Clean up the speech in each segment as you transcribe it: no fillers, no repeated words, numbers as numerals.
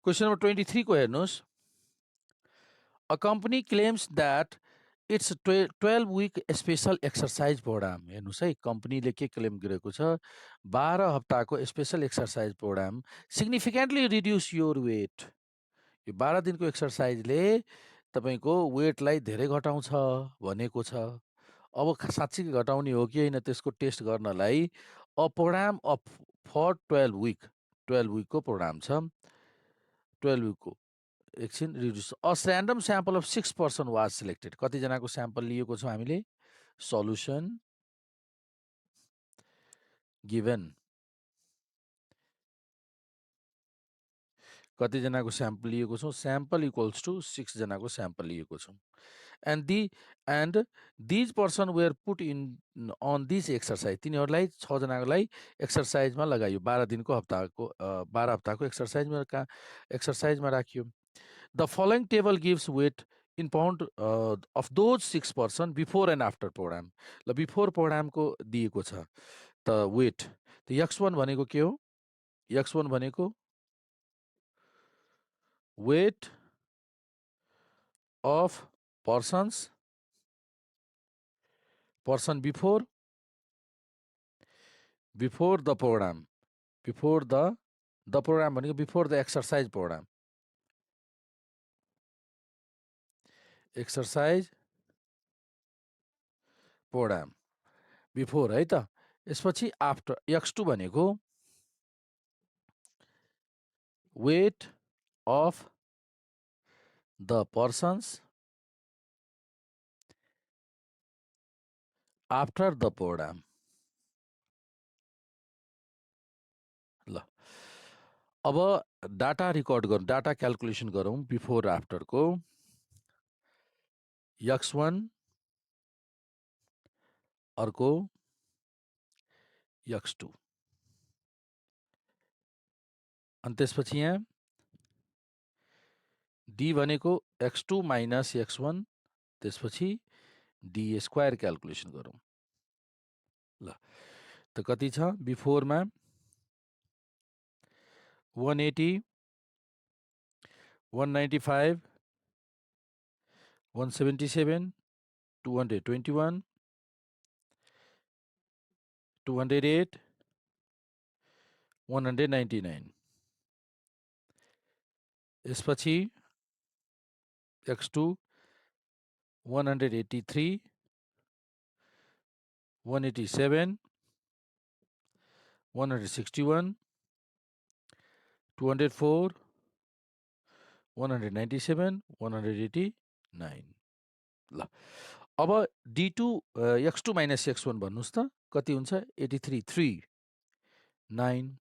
Question number 23 को हेर्नुहोस्. A company claims that its 12-week special exercise program, हेर्नुहोस् है, कम्पनीले के क्लेम गरेको छ, 12 हप्ताको special exercise programme significantly reduce your weight. यो 12 दिनको एक्सर्साइजले तपाईँको वेटलाई धेरै घटाउँछ भनेको छ. अब साँच्चै घटाउने हो कि होइन त्यसको टेस्ट गर्नलाई अ प्रोग्राम अफ फर 12 विकको प्रोग्राम छ. 12 विकको एकछिन reduce. A random sample of 6 person was selected. कतिजनाको स्याम्पल लिएको छ हामीले? Solution given. कतिजनाको स्याम्पल लिएको छौँ? स्याम्पल इक्वल्स टु 6 जनाको स्याम्पल लिएको छौँ. and these person were put in on this exercise. तिनीहरूलाई 6 जनालाई एक्सर्साइजमा लगाइयो. 12 दिनको हप्ताको 12 हप्ताको एक्सर्साइजमा राखियो. The following table gives weight in pound of those 6 person before and after program. ल बिफोर प्रोग्रामको दिएको छ त वेट. त x1 भनेको के हो? x1 भनेको weight of person before the program. Before the program भनेको before the exercise program. Exercise programme before है त. यसपछि आफ्टर x2 भनेको weight of the persons after the programme. ल अब डाटा रिकर्ड गरौँ, डाटा क्याल्कुलेसन गरौँ बिफोर आफ्टरको. x1 अर्को x2 अनि त्यसपछि यहाँ d भनेको x2 माइनस x1, त्यसपछि d स्क्वायर क्याल्कुलेसन गरौँ. ल त कति छ? बिफोरमा 180, 195, 177, 221, 208, 199. यसपछि x2 183, 187, 161, 204, 197, 189. ल अब d2 x2 माइनस x1 भन्नुहोस् त कति हुन्छ? 83, 3, 9.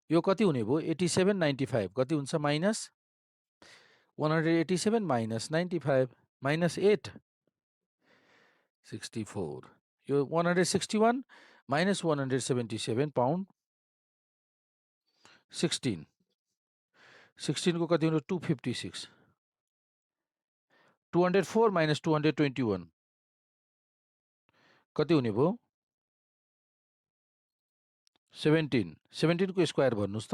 यो कति हुने भयो? 87, 95 कति हुन्छ? Minus 187 minus 95 minus 8, 64. यो 161 माइनस 177 पाउन्ड 16. 16 को कति हुने? 256. 204 माइनस 221 कति हुने भयो? 17. 17 को स्क्वायर भन्नुहोस् त.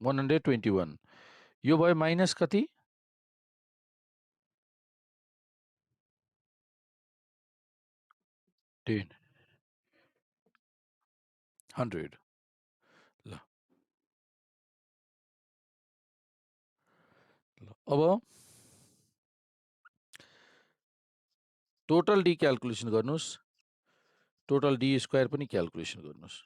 $121. यो भयो माइनस कति? 10, 100. ल अब टोटल डी क्याल्कुलेसन गर्नुहोस्. टोटल डी स्क्वायर पनि क्याल्कुलेसन गर्नुहोस्.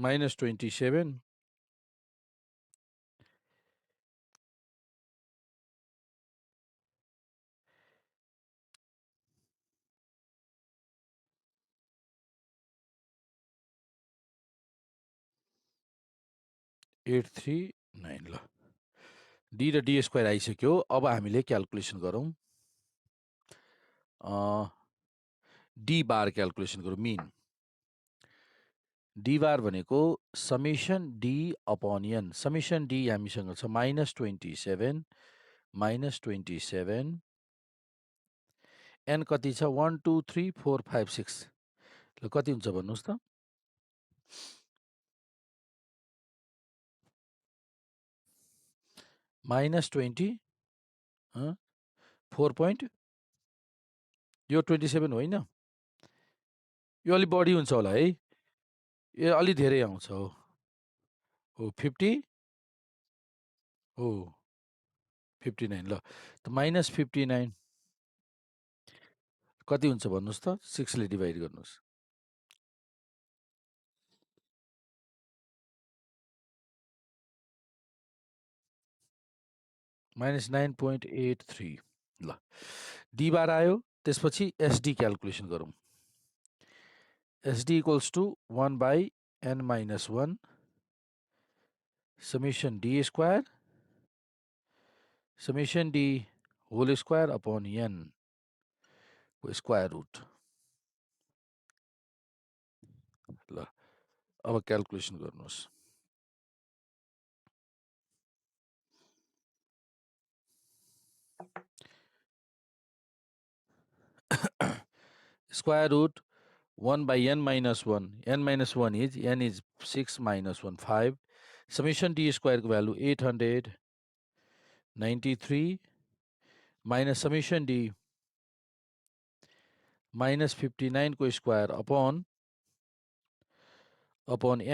Minus 27, eight three nine. ल डी र डी स्क्वायर आइसक्यो. अब हामीले क्याल्कुलेसन गरौँ. डी बार क्यालकुलेसन गरौँ मिन डी बार भनेको summation D upon N summation D हामीसँग छ -27 एन कति छ 1 2 3 4 5 6 ल कति हुन्छ भन्नुहोस् त -20 4 पोइन्ट यो 27 होइन यो अलि बढी हुन्छ होला है ए अलि धेरै आउँछ हो 50 हो 59 ल त -59 कति हुन्छ भन्नुहोस् त 6 ले डिभाइड गर्नुहोस् -9.83 ल डी बार आयो त्यसपछि एसडी क्यालकुलेसन गरौँ SD equals to 1/n-1 summation D square summation D whole square upon N को स्क्वायर रूट ल अब क्यालकुलेसन गर्नुहोस् square root 1/n-1 n-1 is n is 6 minus 1 5 summation d square को value 893 minus summation d minus 59 को square upon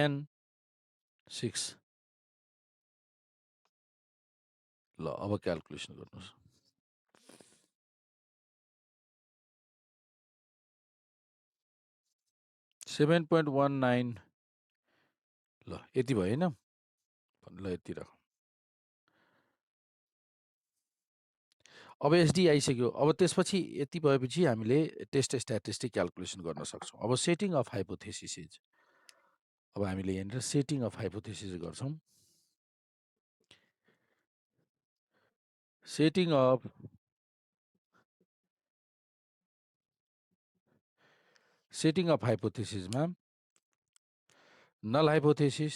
n 6 ल अब calculation गर्नुहोस् 7.19 ल यति भयो हैन ल यति राखौँ अब एसडी आइसक्यो अब त्यसपछि यति भएपछि हामीले टेस्ट स्ट्याटिस्टिक क्यालकुलेसन गर्न सक्छौँ अब सेटिङ अफ हाइपोथेसिस इज अब हामीले यहाँनिर सेटिङ अफ हाइपोथेसिस गर्छौँ सेटिङ अफ हाइपोथेसिसमा null hypothesis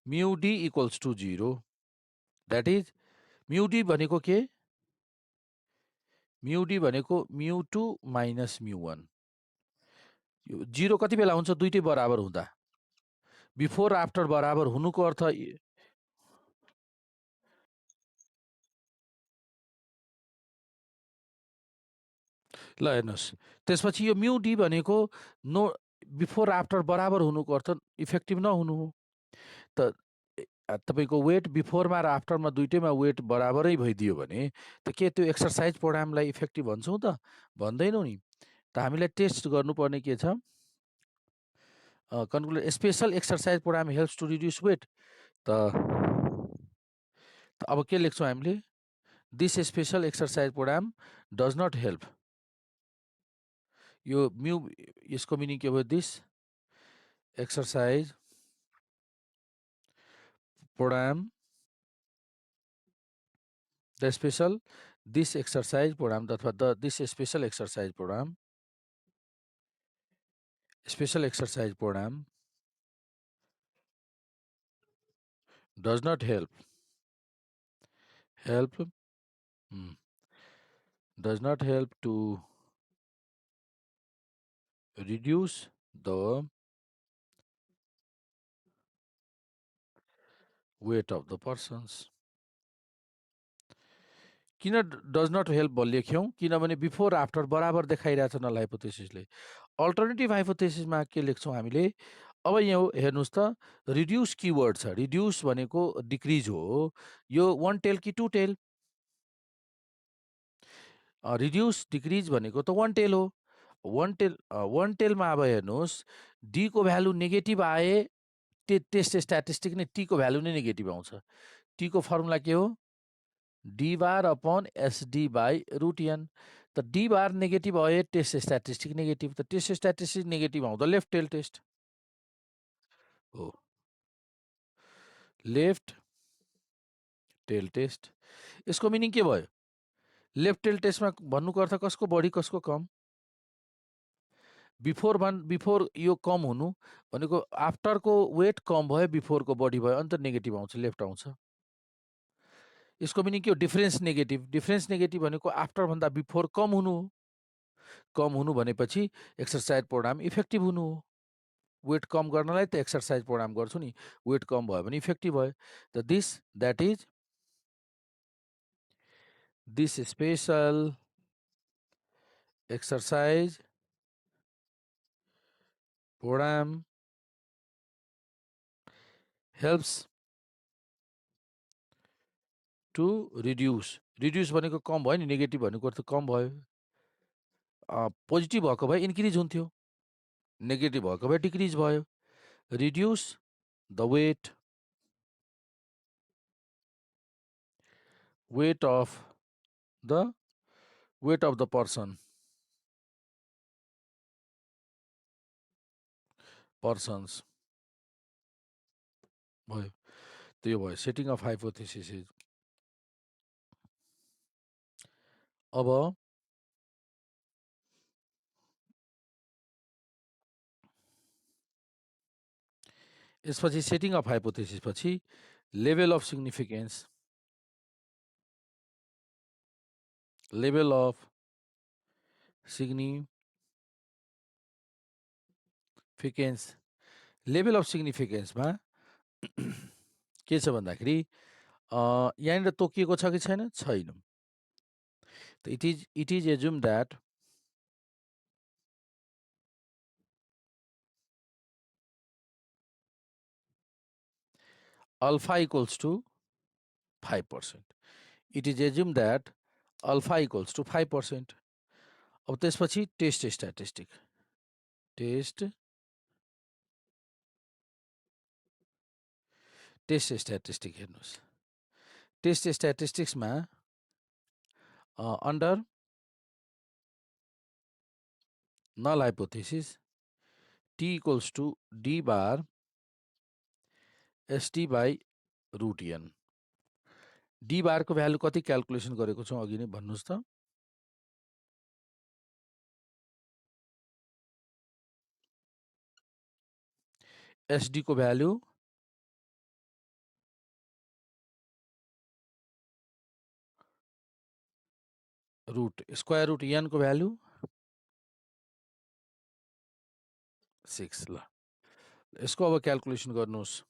mu D equals to 0 that is mu D भनेको के म्यू डी भनेको म्यू 2 माइनस म्यू 1 यो 0 कति बेला हुन्छ दुईटै बराबर हुँदा बिफोर आफ्टर बराबर हुनुको अर्थ ल हेर्नुहोस् त्यसपछि यो म्यू डी भनेको नो बिफोर आफ्टर बराबर हुनुको अर्थ इफेक्टिभ नहुनु हो त तपाईँको वेट बिफोरमा र आफ्टरमा दुइटैमा वेट बराबरै भइदियो भने त के त्यो एक्सर्साइज प्रोग्रामलाई इफेक्टिभ भन्छौँ त भन्दैनौँ नि त हामीलाई टेस्ट गर्नुपर्ने के छ conclude special exercise programme helps to reduce weight त अब के लेख्छौँ हामीले this special exercise programme does not help यो म्यू यसको मिनिङ के भयो this exercise programme the special this exercise programme अथवा this special exercise programme does not help does not help to reduce the weight of the persons किन does not help लेख्यौँ किनभने before after बराबर देखाइरहेछ नल हाइपोथेसिसले alternative हाइपोथेसिसमा के लेख्छौँ हामीले अब यहाँ हेर्नुहोस् त रिड्युस किवर्ड छ रिड्युस भनेको डिक्रिज हो यो 1 टेल कि 2 टेल रिड्युस डिक्रिज भनेको त 1 टेल हो 1 टेलमा अब हेर्नुहोस् डी को भ्यालु नेगेटिभ आए टेस्ट स्ट्याटिस्टिक नै टी को भ्यालु नै नेगेटिभ आउँछ टी को फर्मुला के हो D bar upon S D by root N त डी बार नेगेटिभ आए टेस्ट स्ट्याटिस्टिक नेगेटिभ त टेस्ट स्ट्याटिस्टिक नेगेटिभ आउँदा लेफ्ट टेल टेस्ट हो लेफ्ट टेल टेस्ट यसको मिनिङ के भयो लेफ्ट टेल टेस्टमा भन्नुको अर्थ कसको बढी कसको कम? बिफोर यो कम हुनु भनेको आफ्टरको वेट कम भयो, बिफोरको बढी भयो, अनि त नेगेटिभ आउँछ, लेफ्ट आउँछ। यसको मिनिङ के हो? Difference negative. डिफरेन्स नेगेटिभ भनेको आफ्टरभन्दा बिफोर कम हुनु हो। कम हुनु भनेपछि एक्सर्साइज प्रोग्राम इफेक्टिभ हुनु हो। वेट कम गर्नलाई त एक्सर्साइज प्रोग्राम गर्छु नि, वेट कम भयो भने इफेक्टिभ भयो। त this special exercise programme helps to reduce भनेको कम भयो नि, नेगेटिभ भनेको अर्थ कम भयो। पोजिटिभ भएको भए इन्क्रिज हुन्थ्यो, नेगेटिभ भएको भए डिक्रिज भयो। Reduce the weight of the persons भयो। त्यो भयो सेटिङ अफ हाइपोथेसिस। अब यसपछि सेटिङ अफ हाइपोथेसिस पछि level of significance, level of सिग्निफिकेन्समा के छ भन्दाखेरि यहाँनिर तोकिएको छ कि छैन? छैन। It is assume that alpha equals to 5%। It is assume that alpha equals to 5%। अब त्यसपछि टेस्ट स्ट्याटिस्टिक हेर्नुहोस्। टेस्ट स्ट्याटिस्टिक्समा under null hypothesis t equals to d bar st by root n। d bar को value कति calculation गरेको छौँ अघि नै भन्नुहोस् त? sd को भ्यालु स्क्वायर रुट n को भ्यालु 6। ल यसको अब क्याल्कुलेसन गर्नुहोस्।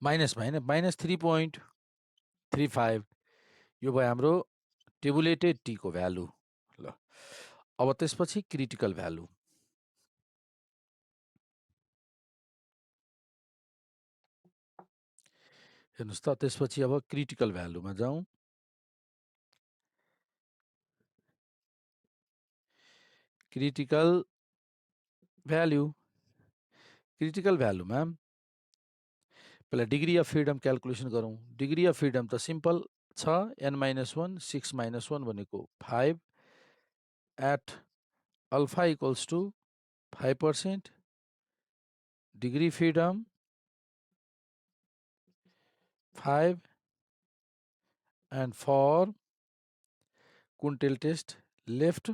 माइनसमा होइन, -3.35 यो भयो हाम्रो टेबुलेटेड टी को भ्यालु। ल अब त्यसपछि क्रिटिकल भ्यालु। हेर्नुहोस् त, त्यसपछि अब क्रिटिकल भ्यालुमा जाउँ। क्रिटिकल भ्यालुमा पहिला डिग्री अफ फ्रिडम क्याल्कुलेसन गरौँ। डिग्री अफ फ्रिडम त सिम्पल छ, n-1 6-1 भनेको 5 at alpha equals to 5%। Degree freedom 5 and for कुन tail test? Left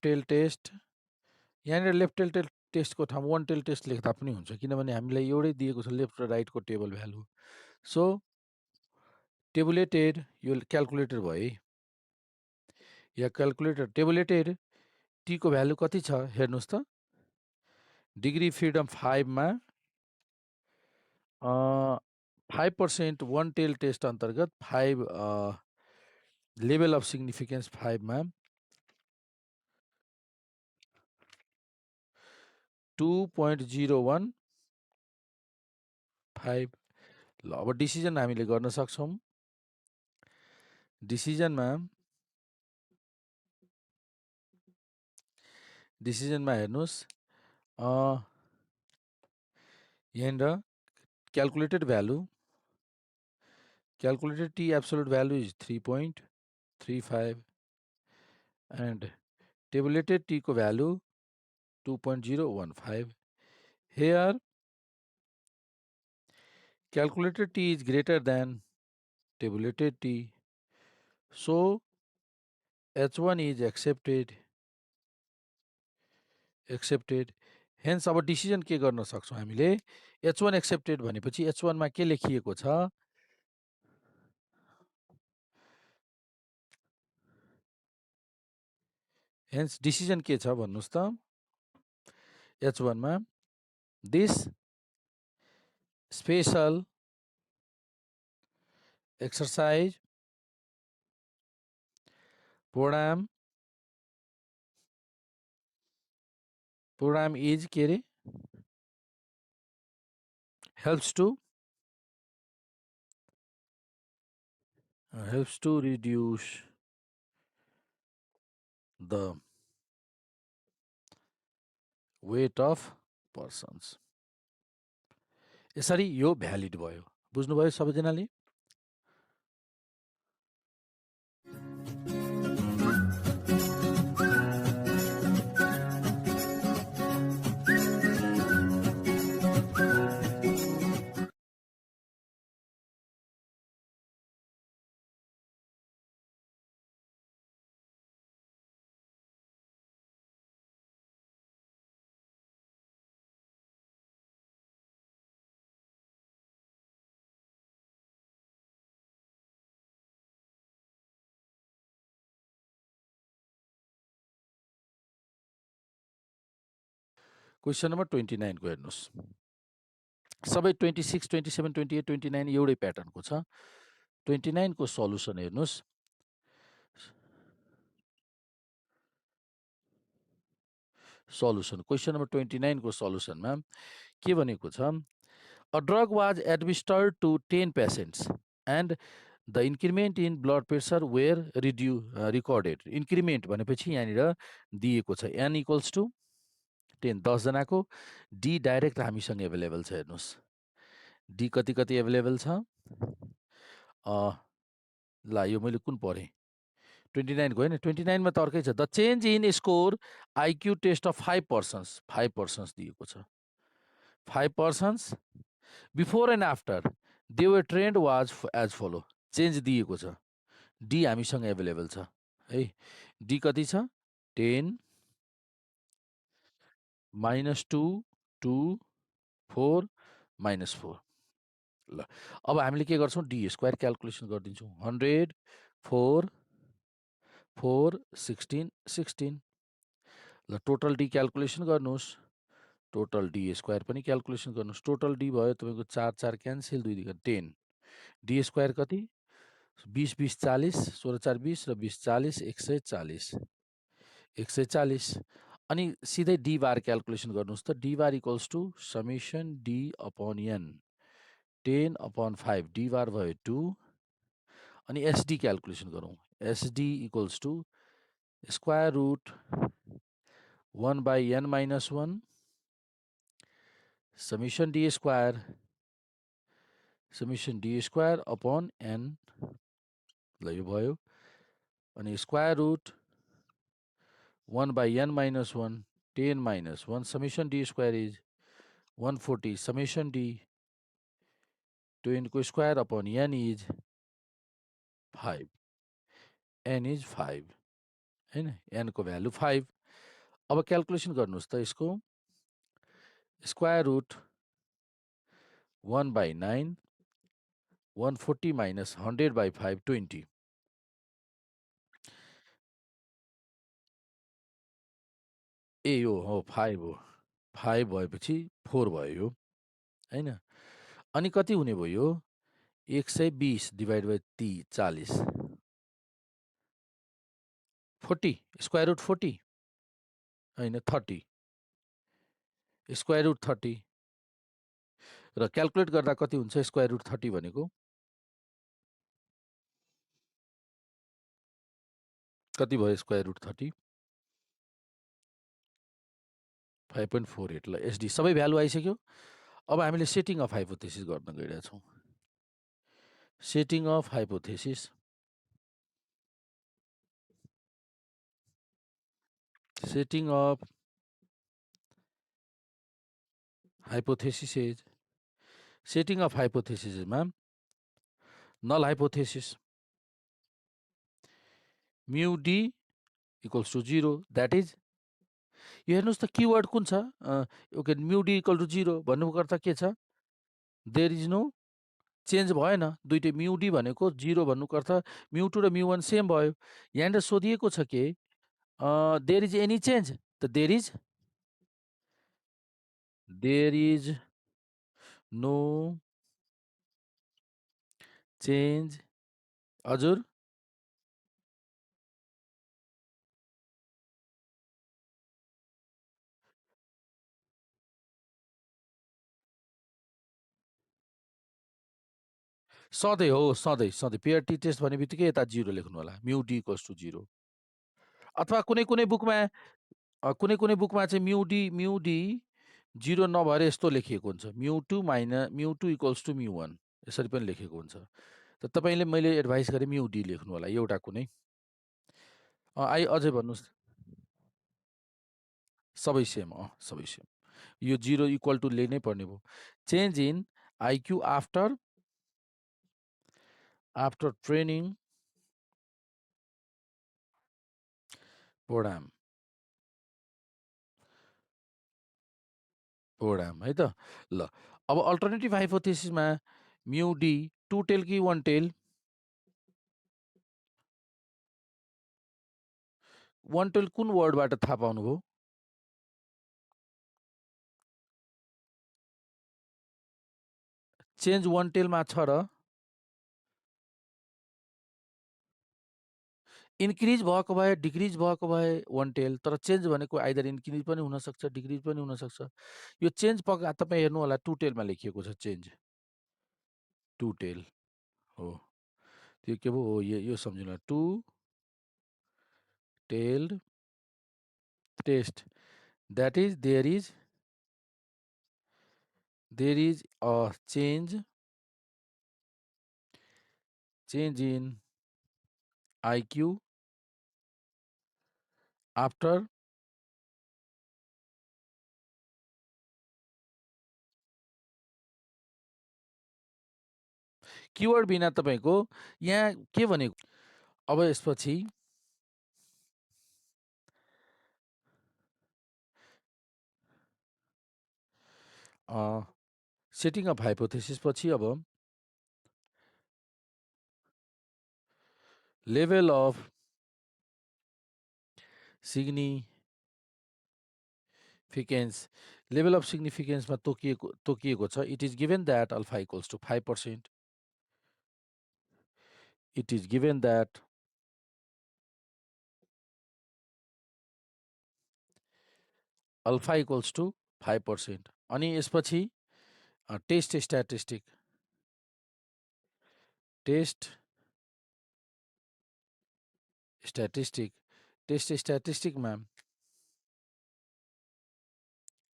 tail test. यहाँनिर लेफ्ट टेल टेस्टको ठाउँमा वान टेल टेस्ट लेख्दा पनि हुन्छ, किनभने हामीलाई एउटै दिएको छ लेफ्ट र राइटको टेबल भ्यालु। सो टेबुलेटेड यो क्याल्कुलेटर भयो है, या क्याल्कुलेटर टेबुलेटेड टी को भ्यालु कति छ हेर्नुहोस् त। डिग्री फ्रिडम 5मा 5% वान टेल टेस्ट अन्तर्गत 5 लेभल अफ सिग्निफिकेन्स 5मा 2.015। ल अब डिसिजन हामीले गर्न सक्छौँ। डिसिजनमा हेर्नुहोस्, यहाँनिर calculated T absolute value is 3.35 and tabulated T को value 2.015। Here, calculated T is greater than tabulated T. So, H1 is accepted. Hence, अब डिसिजन के गर्न सक्छौँ हामीले H1 एक्सेप्टेड भनेपछि H1 मा के लेखिएको छ हेन्स डिसिजन के छ भन्नुस् त H1 मा this special exercise programme is के अरे helps to reduce the weight of persons. यसरी यो भ्यालिड भयो बुझ्नुभयो सबैजनाले क्वेसन नम्बर 29 को हेर्नुहोस् सबै 26, 27, 28, 29 एउटै प्याटर्नको छ 29 को सल्युसन हेर्नुहोस् सल्युसन क्वेसन नम्बर 29 को सल्युसनमा के भनेको छ a drug was administered to 10 patients and the increment in blood pressure were recorded increment भनेपछि यहाँनिर दिएको छ एन इक्वल्स टु 10 10जनाको डी डाइरेक्ट हामीसँग एभाइलेबल छ हेर्नुहोस् डी कति कति एभाइलेबल छ ल यो मैले कुन पढेँ 29 को होइन 29 मा त अर्कै छ the change in score IQ test of 5 persons दिएको छ 5 persons before and after they were trained was as follow change दिएको छ डी हामीसँग एभाइलेबल छ है डी कति छ 10 -2 2 4 -4 ल अब हामीले के गर्छौँ डी स्क्वायर क्यालकुलेसन गरिदिन्छौँ 100 4 4 16 16 ल टोटल डी क्यालकुलेसन गर्नुहोस् टोटल डी स्क्वायर पनि क्यालकुलेसन गर्नुहोस् टोटल डी भयो तपाईँको 4 4 क्यान्सेल 2 दिगा 10 डी स्क्वायर कति 20 20 40 16 4 20 र 20 40 140 140 अनि सिधै डी बार क्यालकुलेसन गर्नुहोस् त D bar equals to summation D upon N 10/5 D bar भयो 2 अनि एसडी क्यालकुलेसन गरौँ SD equals to square root 1/n-1 summation D square upon an ल यो भयो अनि square root 1/n-1 10 - 1 summation D square is 140 summation D 20 को square upon n is 5 n is 5 हैन n को भ्यालु 5 अब क्यालकुलेसन गर्नुहोस् त यसको स्क्वायर रुट 1/9 140 - 100/5 20 ए यो हो 5 हो 5 भएपछि 4 भयो यो हैन अनि कति हुने भयो 120 डिभाइड बाई 40 40 स्क्वायर रुट 40 हैन 30 स्क्वायर रुट 30 र क्यालकुलेट गर्दा कति हुन्छ स्क्वायर रुट 30 भनेको कति भयो स्क्वायर रुट 30 5.48 ल एसडी सबै भ्यालु आइसक्यो अब हामीले सेटिङ अफ हाइपोथेसिस गर्न गइरहेका छौँ setting of hypothesis setting of hypothesis is setting of hypothesis is ma'am null hypothesis mu d equals to 0 that is यो हेर्नुस् त कीवर्ड कुन छ okay mu D equal to 0 भन्नुको अर्थ के छ देयर इज नो चेन्ज भएन दुईटै म्यू डी भनेको 0 भन्नुको अर्थ म्यू 2 र म्यू 1 सेम भयो यहाँनिर सोधिएको छ के देयर इज एनी चेन्ज त देयर इज नो चेन्ज हजुर सधैँ हो सधैँ सधैँ पेयर टी टेस्ट भन्ने बित्तिकै यता 0 लेख्नु होला म्यू डी इक्वल्स टु 0 अथवा कुनै कुनै बुकमा कुनै बुकमा चाहिँ म्यू डी 0 नभएर यस्तो लेखिएको हुन्छ mu 2 minus mu 2 equals to mu 1 यसरी पनि लेखेको हुन्छ त तपाईँले मैले एडभाइस गरेँ म्यू डी लेख्नु होला एउटा कुनै अझै भन्नुहोस् सबै सेम सबै सेम यो 0 इक्वल टु ले नै पर्ने भयो change in IQ after training programme है त ल अब अल्टरनेटिभ हाइपोथेसिसमा म्यू डी 2 टेल कि 1 टेल 1 टेल कुन वर्डबाट थाहा पाउनुभयो चेन्ज 1 टेलमा छ र इन्क्रिज भएको भए डिक्रिज भएको भए 1 टेल तर चेन्ज भनेको आइदर इन्क्रिज पनि हुनसक्छ डिक्रिज पनि हुनसक्छ यो चेन्ज तपाईँ हेर्नु होला 2 टेलमा लेखिएको छ चेन्ज 2 टेल हो त्यो के भयो हो यो सम्झिनु 2 tailed test that is there is a change in IQ after keyword बिना तपाईको यहाँ के भनेको अब यसपछि सेटिङ अफ हाइपोथेसिस पछि अब लेभल अफ सिग्निफिकेन्समा तोकिएको छ it is given that alpha equals to 5% it is given that alpha equals to 5% अनि यसपछि टेस्ट स्ट्याटिस्टिकमा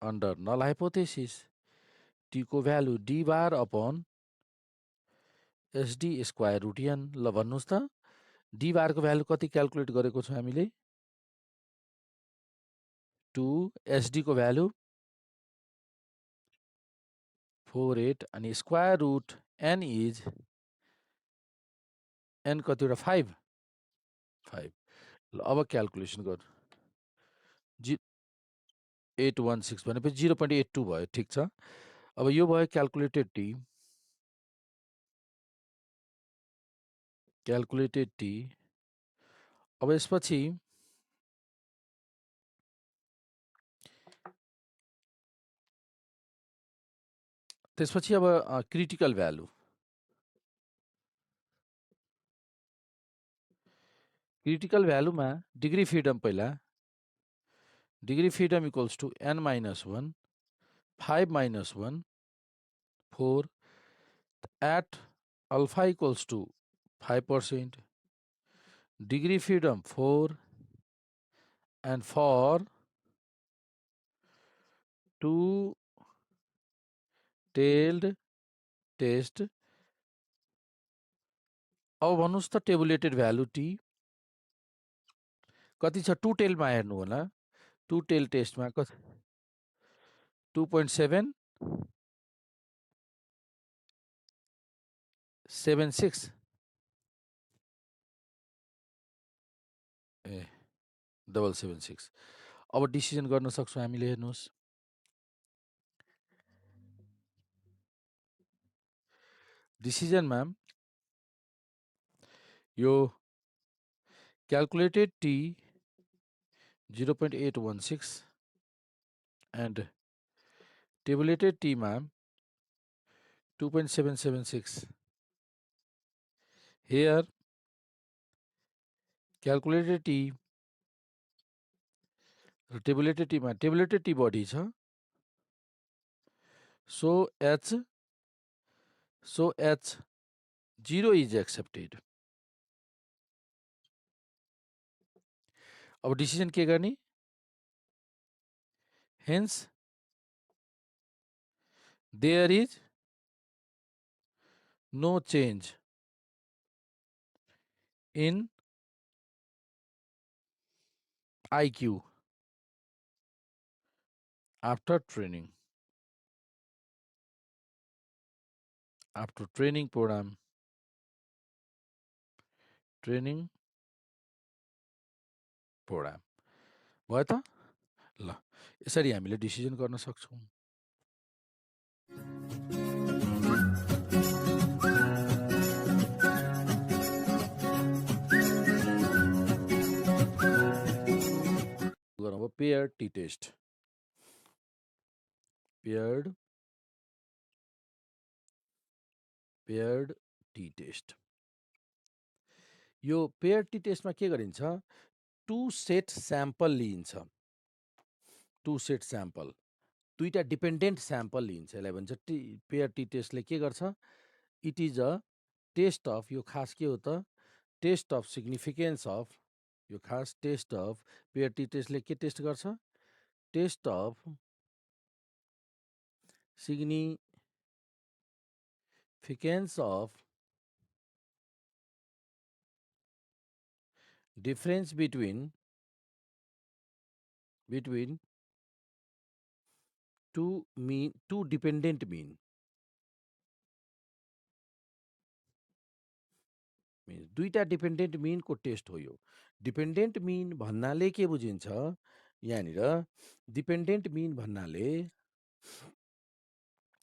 अन्डर नल हाइपोथेसिस टी को value D bar upon SD square root N ल भन्नुहोस् त डी बारको भ्यालु कति क्यालकुलेट गरेको छौँ हामीले 2 एसडी को भ्यालु 48 अनि square root N is N कतिवटा 5 ल अब क्यालकुलेसन गर्नु 816 भनेपछि 0.82 भयो ठिक छ अब यो भयो क्यालकुलेटेड टी अब यसपछि अब क्रिटिकल भ्यालु क्रिटिकल भ्यालुमा डिग्री फ्रिडम पहिला degree freedom equals to n minus 1 5 minus 1 4 at alpha equals to 5% degree freedom 4 and for 2 tailed test अब भन्नुहोस् त टेबुलेटेड भ्यालु टी कति छ 2 टेलमा हेर्नु होला 2 टेल टेस्टमा कति 2.7 76 ए 776 अब डिसिजन गर्न सक्छौँ हामीले हेर्नुहोस् डिसिजनमा यो calculated T 0.816 and tabulated T मा 2.776 here calculated T र tabulated T मा tabulated T बढी छ so H 0 is accepted अब डिसिजन के गर्ने hence there is no change in IQ after training program भयो त ल यसरी हामीले डिसिजन गर्न सक्छौँ गरौँ अब pair T test paired T test यो पेयर टी टेस्टमा के गरिन्छ 2 सेट स्याम्पल लिइन्छ 2 सेट स्याम्पल दुईटा डिपेन्डेन्ट स्याम्पल लिइन्छ यसलाई भन्छ पेयर टी टेस्टले के गर्छ it is a test of यो खास के हो त टेस्ट अफ सिग्निफिकेन्स अफ यो खास टेस्ट अफ पेयर टी टेस्टले के टेस्ट गर्छ test of significance of difference between two dependent mean means दुईटा डिपेन्डेन्ट मिनको टेस्ट हो यो डिपेन्डेन्ट मिन भन्नाले के बुझिन्छ यहाँनिर डिपेन्डेन्ट मिन भन्नाले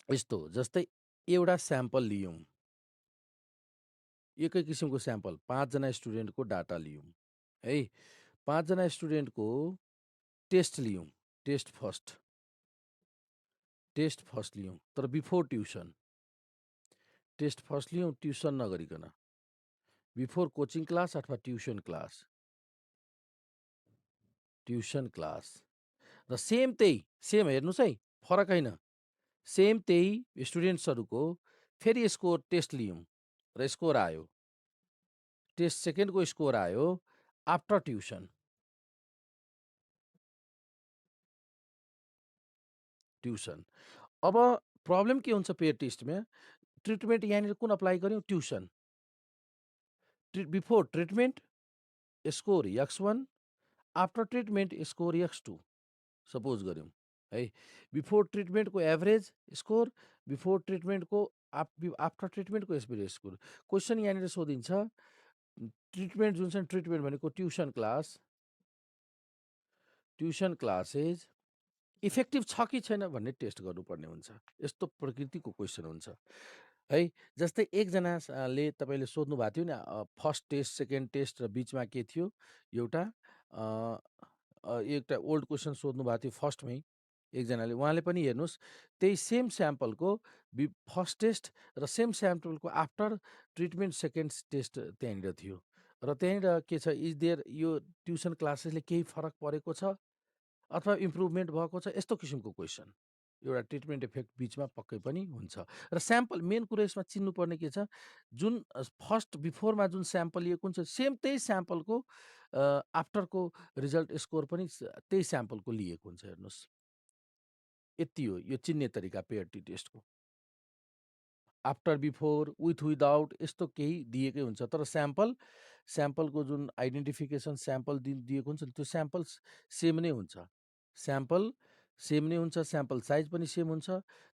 यस्तो जस्तै एउटा स्याम्पल लियौँ एकै किसिमको स्याम्पल 5 जना स्टुडेन्टको डाटा लियौँ है 5 जना स्टुडेन्टको टेस्ट लियौँ टेस्ट फर्स्ट लियौँ तर बिफोर ट्युसन टेस्ट फर्स्ट लियौँ ट्युसन नगरिकन बिफोर कोचिङ क्लास अथवा ट्युसन क्लास र सेम हेर्नुहोस् है फरक होइन सेम त्यही स्टुडेन्ट्सहरूको फेरि स्कोर टेस्ट लियौँ र स्कोर आयो टेस्ट सेकेन्डको स्कोर आयो आफ्टर ट्युसन अब प्रब्लम के हुन्छ पेयर टेस्टमा ट्रिटमेन्ट यहाँनिर कुन अप्लाई गऱ्यौँ tuition before treatment score x1 after treatment score x2 suppose गऱ्यौँ है बिफोर ट्रिटमेन्टको एभरेज स्कोर बिफोर ट्रिटमेन्टको आफ्टर ट्रिटमेन्टको एभरेज स्कोर क्वेसन यहाँनिर सोधिन्छ ट्रिटमेन्ट जुन छ ट्रिटमेन्ट भनेको ट्युसन क्लासेज इफेक्टिभ छ कि छैन भन्ने टेस्ट गर्नुपर्ने हुन्छ यस्तो प्रकृतिको क्वेसन हुन्छ है जस्तै एकजनाले तपाईँले सोध्नु भएको थियो नि फर्स्ट टेस्ट सेकेन्ड टेस्ट र बिचमा के थियो एउटा एउटा ओल्ड क्वेसन सोध्नु भएको थियो फर्स्टमै एकजनाले उहाँले पनि हेर्नुहोस् त्यही सेम स्याम्पलको फर्स्ट टेस्ट र सेम स्याम्पलको आफ्टर ट्रिटमेन्ट सेकेन्ड टेस्ट त्यहाँनिर थियो र त्यहाँनिर के छ इज देयर यो ट्युसन क्लासेसले केही फरक परेको छ अथवा इम्प्रुभमेन्ट भएको छ यस्तो किसिमको क्वेसन एउटा ट्रिटमेन्ट इफेक्ट बिचमा पक्कै पनि हुन्छ र स्याम्पल मेन कुरो यसमा चिन्नुपर्ने के छ जुन फर्स्ट बिफोरमा जुन स्याम्पल लिएको हुन्छ सेम त्यही स्याम्पलको आफ्टरको रिजल्ट स्कोर पनि त्यही स्याम्पलको लिएको हुन्छ हेर्नुहोस् यति हो यो चिन्ने तरिका पेयर टी टेस्टको आफ्टर बिफोर विथ विदाउट यस्तो केही दिएकै हुन्छ तर स्याम्पलको जुन आइडेन्टिफिकेसन स्याम्पल दिएको हुन्छ नि त्यो स्याम्पल सेम नै हुन्छ स्याम्पल सेम नै हुन्छ, स्याम्पल साइज पनि सेम हुन्छ।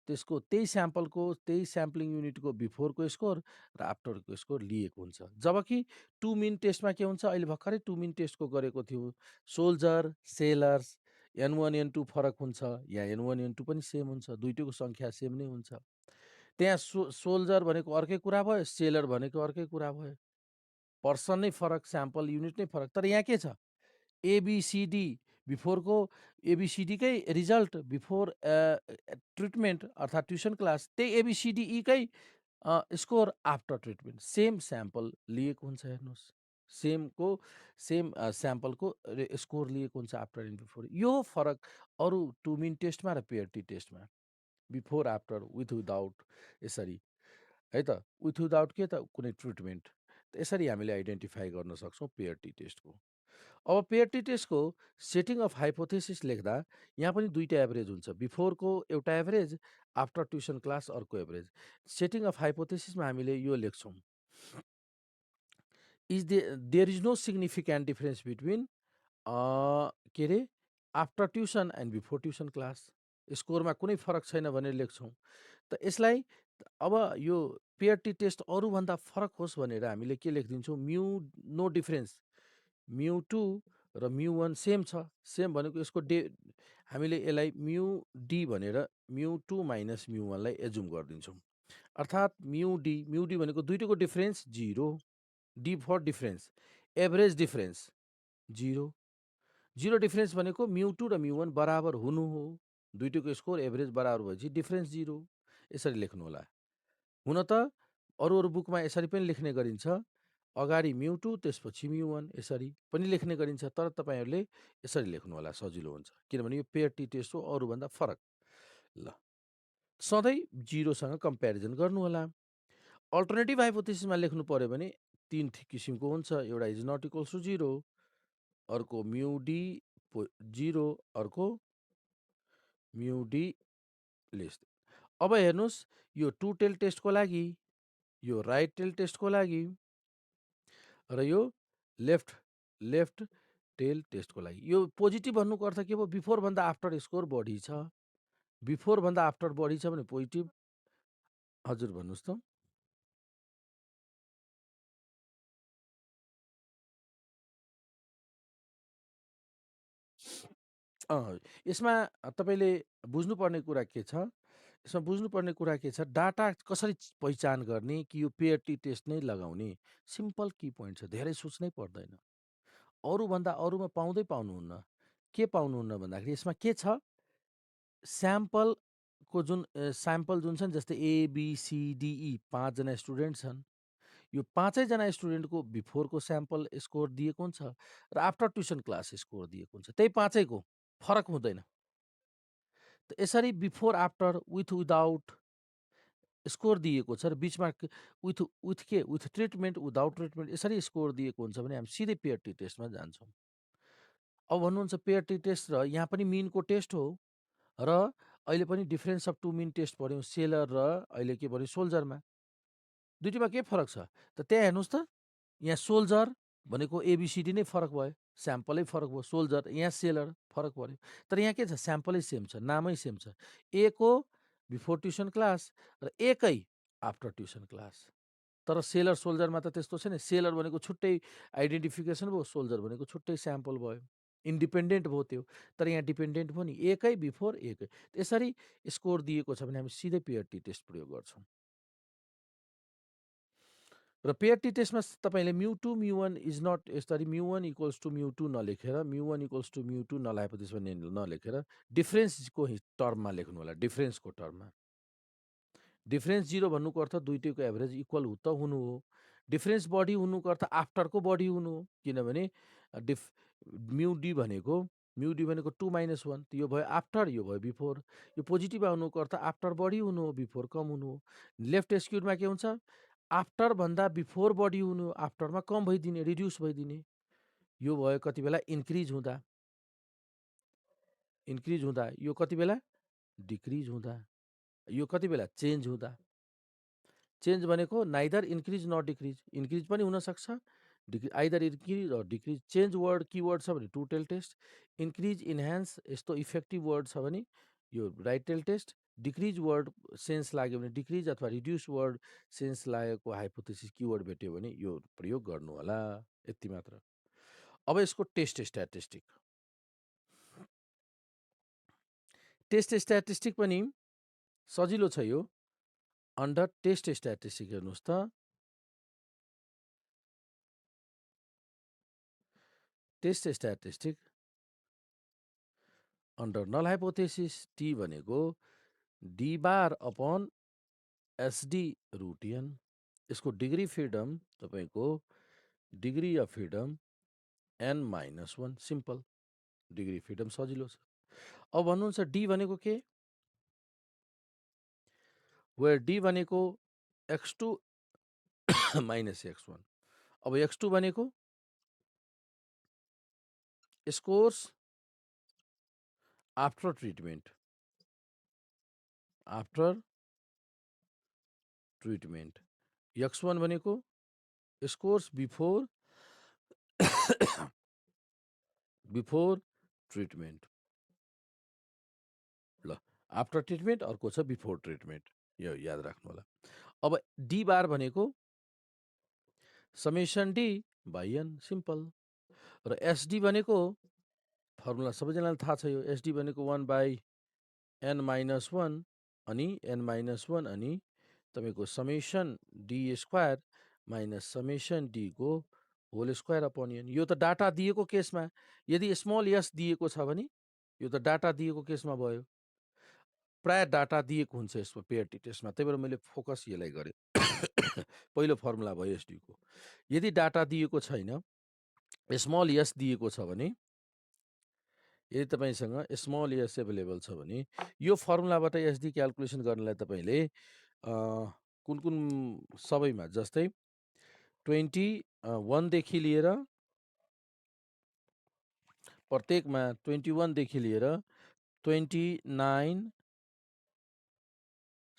त्यसको त्यही स्याम्पलको त्यही स्याम्पलिङ युनिटको बिफोरको स्कोर र आफ्टरको स्कोर लिएको हुन्छ। जबकि टु मिन टेस्टमा के हुन्छ, अहिले भर्खरै टु मिन टेस्टको गरेको थियो। सोल्जर, सेलर्स, N1 N2 फरक हुन्छ, यहाँ N1 N2 पनि सेम हुन्छ, दुइटैको सङ्ख्या सेम नै हुन्छ। त्यहाँ सोल्जर भनेको अर्कै कुरा भयो, सेलर भनेको अर्कै कुरा भयो। पर्सन नै फरक, स्याम्पल युनिट नै फरक। तर यहाँ के छ, एबिसिडी बिफोरको एबिसिडीकै रिजल्ट बिफोर ट्रिटमेन्ट अर्थात् ट्युसन क्लास, त्यही एबिसिडिईकै score after treatment, same sample लिएको हुन्छ। हेर्नुहोस्, सेमको सेम स्याम्पलको स्कोर लिएको हुन्छ आफ्टर एन्ड बिफोर। यो फरक अरू टु मिन टेस्टमा र पेयर टी टेस्टमा, बिफोर आफ्टर, विथ विदाउट, यसरी है त, विथ विदाउट के त कुनै ट्रिटमेन्ट, यसरी हामीले आइडेन्टिफाई गर्न सक्छौँ पेयर टी टेस्टको। अब पेयर टी टेस्टको सेटिङ अफ हाइपोथेसिस लेख्दा यहाँ पनि दुईवटा एभरेज हुन्छ, बिफोरको एउटा एभरेज, आफ्टर ट्युसन क्लास अर्को एभरेज। सेटिङ अफ हाइपोथेसिसमा हामीले यो लेख्छौँ, there is no significant difference between के अरे after tuition and before tuition class, स्कोरमा कुनै फरक छैन भनेर लेख्छौँ। त यसलाई अब यो पेयर टी टेस्ट अरूभन्दा फरक होस् भनेर हामीले के लेखिदिन्छौँ, mu no difference, mu two र म्यू वान सेम छ। सेम भनेको यसको हामीले यसलाई म्यू डी भनेर म्यू टू माइनस म्यू वानलाई एजुम गरिदिन्छौँ। अर्थात् म्यू डी भनेको दुइटैको difference 0, D for difference, average difference 0, 0 difference भनेको म्यू टू र म्यू वान बराबर हुनु हो, दुइटैको स्कोर एभरेज बराबर भएपछि डिफरेन्स 0, यसरी लेख्नु होला। हुन त अरू बुकमा यसरी पनि लेख्ने गरिन्छ, अगाडि म्यू टू त्यसपछि म्यू वान, यसरी पनि लेख्ने गरिन्छ। तर तपाईँहरूले यसरी लेख्नु होला, सजिलो हुन्छ, किनभने यो पेयर टी टेस्ट हो, अरूभन्दा फरक। ल, सधैँ 0सँग कम्पेरिजन गर्नु होला। अल्टरनेटिभ हाइपोथेसिसमा लेख्नु पर्यो भने तीन किसिमको हुन्छ, एउटा इज नट इक्वल्स टु 0, अर्को म्यू डी 0, अर्को म्यू डी लेस। अब हेर्नुहोस्, यो टु टेल टेस्टको लागि, यो राइट टेल टेस्टको लागि र यो लेफ्ट टेल टेस्टको लागि, यो पोजिटिभ भन्नुको अर्थ के भयो, बिफोरभन्दा आफ्टर स्कोर बढी छ, बिफोरभन्दा आफ्टर बढी छ भने पोजिटिभ। हजुर भन्नुहोस् त। यसमा तपाईँले बुझ्नुपर्ने कुरा के छ, यसमा बुझ्नुपर्ने कुरा के छ, डाटा कसरी पहिचान गर्ने कि यो पेयर टी टेस्ट नै लगाउने, सिम्पल की पोइन्ट छ, धेरै सोच्नै पर्दैन। अरूभन्दा अरूमा पाउनुहुन्न। के पाउनुहुन्न भन्दाखेरि यसमा के छ, स्याम्पलको जुन स्याम्पल जुन छ नि, जस्तै एबिसिडिई 5 जना स्टुडेन्ट छन्, यो 5 जना स्टुडेन्टको बिफोरको स्याम्पल स्कोर दिएको हुन्छ र आफ्टर ट्युसन क्लास स्कोर दिएको हुन्छ, त्यही 5 को फरक हुँदैन। त यसरी before after, with without score दिएको छ र बिचमा विथ ट्रिटमेन्ट, विदाउट ट्रिटमेन्ट, यसरी स्कोर दिएको हुन्छ भने हामी सिधै पेयर टी टेस्टमा जान्छौँ। अब भन्नुहुन्छ पेयर टी टेस्ट र यहाँ पनि मिनको टेस्ट हो, र अहिले पनि difference of two mean test पढ्यौँ सेलर र अहिले के भन्यो सोल्जरमा, दुइटैमा के फरक छ त, त्यहाँ हेर्नुहोस् त, यहाँ सोल्जर भनेको एबिसिडी नै फरक भयो, स्याम्पलै फरक भयो, सोल्जर, यहाँ सेलर फरक पर्यो। तर यहाँ के छ, स्याम्पलै सेम छ, नामै सेम छ, ए को बिफोर ट्युसन क्लास र एकै आफ्टर ट्युसन क्लास। तर सेलर सोल्जरमा त त्यस्तो छैन, सेलर भनेको छुट्टै आइडेन्टिफिकेसन भयो, सोल्जर भनेको छुट्टै स्याम्पल भयो, इन्डिपेन्डेन्ट भयो त्यो। तर यहाँ डिपेन्डेन्ट भयो नि, एकै बिफोर एकै, यसरी स्कोर दिएको छ भने हामी सिधै पेयर टी टेस्ट प्रयोग गर्छौँ। र पेयर टी टेस्टमा तपाईँले mu two mu one is not, यसरी mu one equals to mu two नलेखेर, mu one equals to mu two null हाइपोथेसिसमा नलेखेर डिफरेन्सको टर्ममा लेख्नु होला, डिफरेन्सको टर्ममा। डिफरेन्स 0 भन्नुको अर्थ दुइटैको एभरेज इक्वल त हुनु हो, डिफरेन्स बढी हुनुको अर्थ आफ्टरको बढी हुनु हो, किनभने म्यू डी भनेको 2 माइनस 1, यो भयो आफ्टर, यो भयो बिफोर। यो पोजिटिभ आउनुको अर्थ आफ्टर बढी हुनु हो, बिफोर कम हुनु हो। लेफ्ट स्क्युरमा के हुन्छ, आफ्टर भन्दा बिफोर बढी हुनु, आफ्टरमा कम भइदिने, रिड्युस भइदिने। यो भयो कति बेला इन्क्रिज हुँदा, यो कति बेला डिक्रिज हुँदा, यो कति बेला चेन्ज हुँदा। चेन्ज भनेको neither increase not decrease, increase पनि हुनसक्छ, either increase or decrease change word keyword छ भने two tail test increase enhance यस्तो इफेक्टिभ वर्ड छ भने यो right tail test decrease word sense लाग्यो भने डिक्रिज अथवा रिड्युस वर्ड सेन्स लागेको हाइपोथेसिस किवर्ड भेट्यो भने यो प्रयोग गर्नु होला यति मात्र अब यसको टेस्ट स्ट्याटिस्टिक पनि सजिलो छ यो अन्डर टेस्ट स्ट्याटिस्टिक हेर्नुहोस् त test statistic under null hypothesis T भनेको D bar upon SD root N यसको डिग्री फ्रिडम तपाईँको degree of freedom N -1 simple degree freedom सजिलो छ अब भन्नुहुन्छ डी भनेको के वेयर डी भनेको x2 माइनस x1 अब x2 भनेको स्कोर्स आफ्टर ट्रिटमेन्ट x1 भनेको स्कोर्स बिफोर ट्रिटमेन्ट ल आफ्टर ट्रिटमेन्ट अर्को छ बिफोर ट्रिटमेन्ट यो याद राख्नु होला अब डी बार भनेको summation D by N simple र एसडी भनेको फर्मुला सबैजनालाई थाहा छ यो एसडी भनेको 1 बाई एन -1 अनि एन -1 अनि तपाईँको summation D square minus summation डीको होल स्क्वायर अपन एन यो त डाटा दिएको केसमा यदि स्मल एस दिएको छ भने यो त डाटा दिएको केसमा भयो प्राय डाटा दिएको हुन्छ यसमा पेयर टी टेस्टमा त्यही भएर मैले फोकस यसलाई गरेँ पहिलो फर्मुला भयो एसडीको यदि डाटा दिएको छैन स्मल एस दिएको छ भने यदि तपाईँसँग स्मल एस एभाइलेबल छ भने यो फर्मुलाबाट एसडी क्यालकुलेसन गर्नलाई तपाईँले कुन कुन सबैमा जस्तै 21 देखि लिएर प्रत्येकमा 21 देखि लिएर 29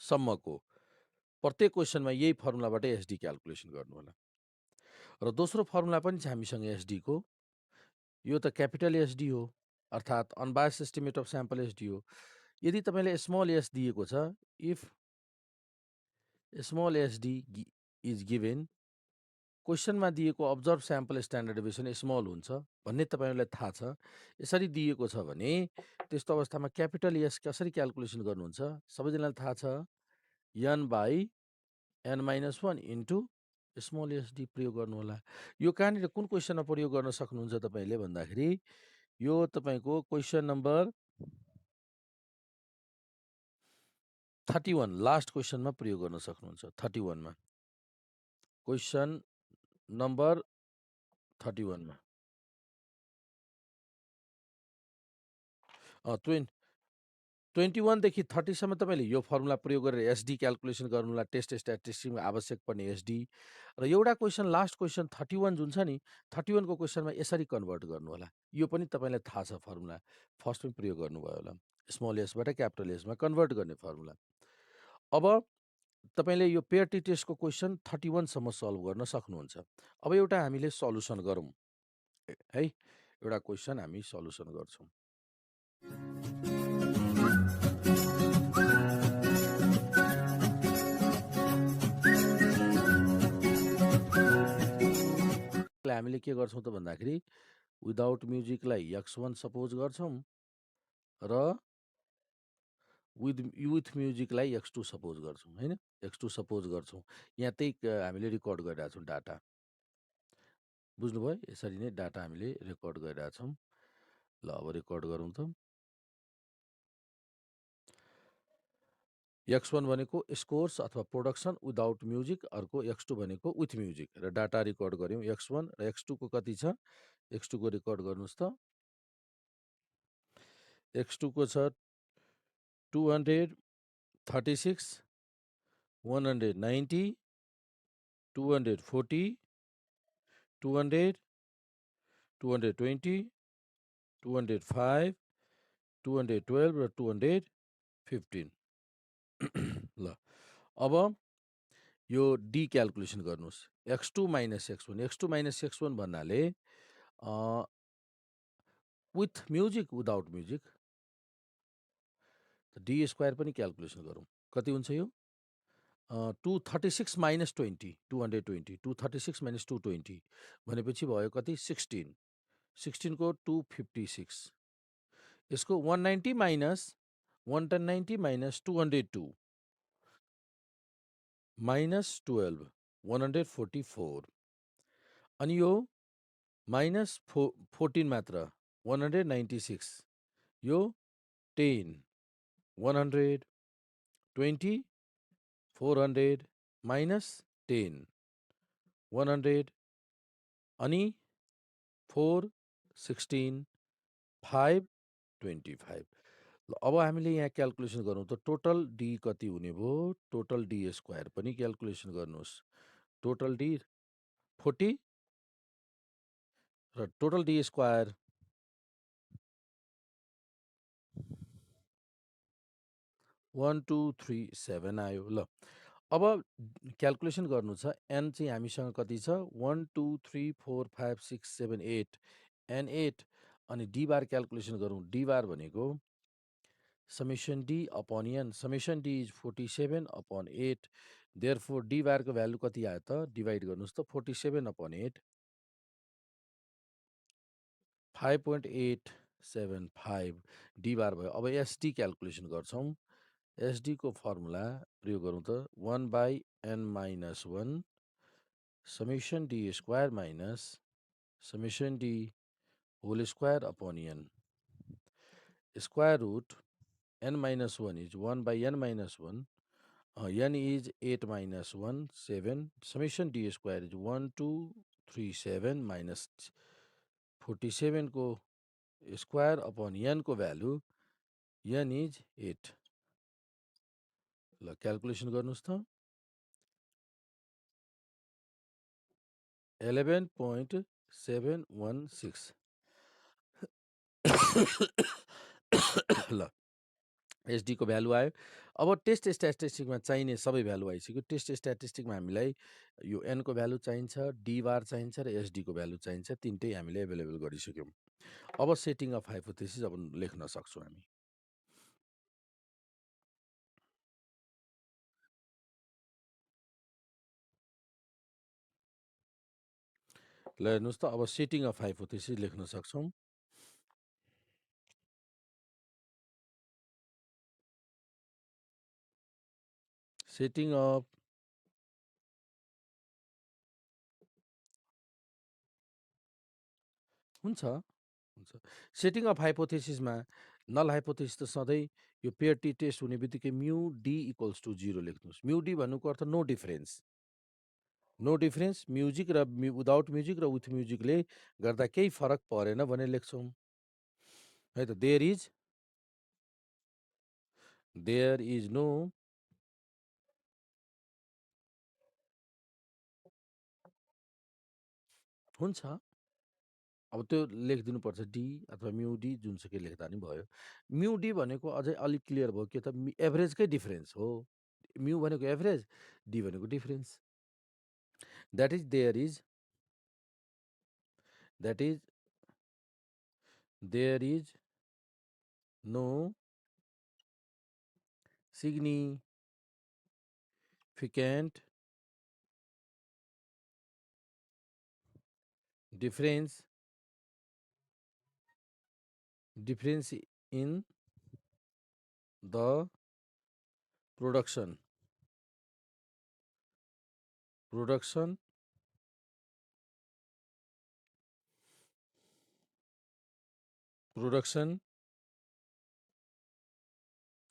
सम्मको प्रत्येक क्वेसनमा यही फर्मुलाबाट एसडी क्यालकुलेसन गर्नु होला र दोस्रो फर्मुला पनि छ हामीसँग एसडी को यो त क्यापिटल एसडी हो अर्थात् unbiased estimate of sample SD हो यदि तपाईँले स्मल एस दिएको छ if small SD is given क्वेसनमा दिएको observe sample standard deviation small हुन्छ भन्ने तपाईँलाई थाहा छ यसरी दिएको छ भने त्यस्तो अवस्थामा क्यापिटल एस कसरी क्यालकुलेसन गर्नुहुन्छ सबैजनालाई थाहा छ N by N -1 into small SD प्रयोग गर्नु होला यो कहाँनिर कुन क्वेसनमा प्रयोग गर्न सक्नुहुन्छ तपाईँले भन्दाखेरि यो तपाईँको क्वेसन नम्बर 31 लास्ट क्वेसनमा प्रयोग गर्न सक्नुहुन्छ 31 मा क्वेसन नम्बर 31 मा 21 देखि 30 सम्म तपाईँले यो फर्मुला प्रयोग गरेर एसडी क्यालकुलेसन गर्नुलाई टेस्ट स्ट्याटिस्टिक्समा आवश्यक पर्ने एसडी र एउटा क्वेसन लास्ट क्वेसन 31 जुन छ नि 31 को क्वेसनमा यसरी कन्भर्ट गर्नु होला यो पनि तपाईँलाई थाहा छ फर्मुला फर्स्टमै प्रयोग गर्नुभयो होला स्मल एसबाट क्यापिटल एसमा कन्भर्ट गर्ने फर्मुला अब तपाईँले यो पेयर टी टेस्टको क्वेसन 31 सम्म सल्भ गर्न सक्नुहुन्छ अब एउटा हामीले सल्युसन गरौँ है एउटा क्वेसन हामी सल्युसन गर्छौँ हामीले के गर्छौँ त भन्दाखेरि विदाउट म्युजिकलाई x1 सपोज गर्छौँ र विथ म्युजिकलाई x2 सपोज गर्छौँ हैन x2 सपोज गर्छौँ यहाँ त्यही हामीले रेकर्ड गरिरहेको छौँ डाटा बुझ्नुभयो यसरी नै डाटा हामीले रेकर्ड गरिरहेको छौँ ल अब रेकर्ड गरौँ त x1 भनेको स्कोर्स अथवा प्रोडक्सन विदाउट म्युजिक अर्को x2 भनेको विथ म्युजिक र डाटा रेकर्ड गऱ्यौँ x1 र x2 को कति छ x2 को रेकर्ड गर्नुहोस् त x2 को छ 236 190 240 200 220 205 212 र 215 ल अब यो डी क्याल्कुलेसन गर्नुहोस्। x2 - x1 x2 - x1 भन्नाले with music without music D square पनि क्याल्कुलेसन गरौँ। कति हुन्छ यो? 236 - 20 220 236 - 220 भनेपछि भयो कति? 16 16 को 256 यसको 190 माइनस 190 माइनस 202 माइनस 12 144 अनि यो माइनस 14 मात्र 196 यो 10 120 400 माइनस 10 100 अनि 4 16 5 25 ल अब हामीले यहाँ क्याल्कुलेसन गरौँ त टोटल डी कति हुने भयो? टोटल डी स्क्वायर पनि क्याल्कुलेसन गर्नुहोस्। टोटल डी 40 र टोटल डी स्क्वायर 1237 आयो। ल अब क्याल्कुलेसन गर्नु छ। एन चाहिँ हामीसँग कति छ? 1 2 3 4 5 6 7 8 एन 8 अनि डी बार क्याल्कुलेसन गरौँ। डी बार भनेको summation D upon N summation D is 47 upon 8 therefore D बारको भ्यालु कति आयो त? डिभाइड गर्नुहोस् त 47 अपन 8 5.875 डी बार भयो। अब एसडी क्याल्कुलेसन गर्छौँ। एसडी को फर्मुला प्रयोग गरौँ त 1/n-1 summation D square minus summation D whole square upon N square root n-1 is 1/n-1 n is 8 minus 1 7 summation d square is 1237 minus 47 को square upon n को value n is 8 ल calculation गर्नुहोस् त 11.716 ल SD को value आयो। अब test स्ट्याटिस्टिकमा चाहिने सबै भ्यालु आइसक्यो। टेस्ट स्ट्याटिस्टिकमा हामीलाई यो एन को भ्यालु चाहिन्छ, डी बार चाहिन्छ र एसडी को भ्यालु चाहिन्छ। तिनटै हामीले एभाइलेबल गरिसक्यौँ। अब सेटिङ अफ हाइपोथेसिस अब लेख्न सक्छौँ हामी। ल हेर्नुहोस् त अब सेटिङ अफ हाइपोथेसिस लेख्न सक्छौँ। सेटिङ अफ हुन्छ हुन्छ सेटिङ अफ हाइपोथेसिसमा नल हाइपोथेसिस त सधैँ यो पेयर टी टेस्ट हुने बित्तिकै म्यू डी इक्वल्स टु 0 लेख्नुहोस्। म्यू डी भन्नुको अर्थ no difference. No difference music र विदाउट म्युजिक र विथ म्युजिकले गर्दा केही फरक परेन भनेर लेख्छौँ है त। देयर इज नो हुन्छ अब त्यो लेखिदिनुपर्छ डी अथवा म्यू डी जुनसुकै लेख्दा नि भयो। म्यू डी भनेको अझै अलिक क्लियर भयो के त एभरेजकै डिफरेन्स हो। म्यू भनेको एभरेज, डी भनेको difference. That is there is no significant difference in the production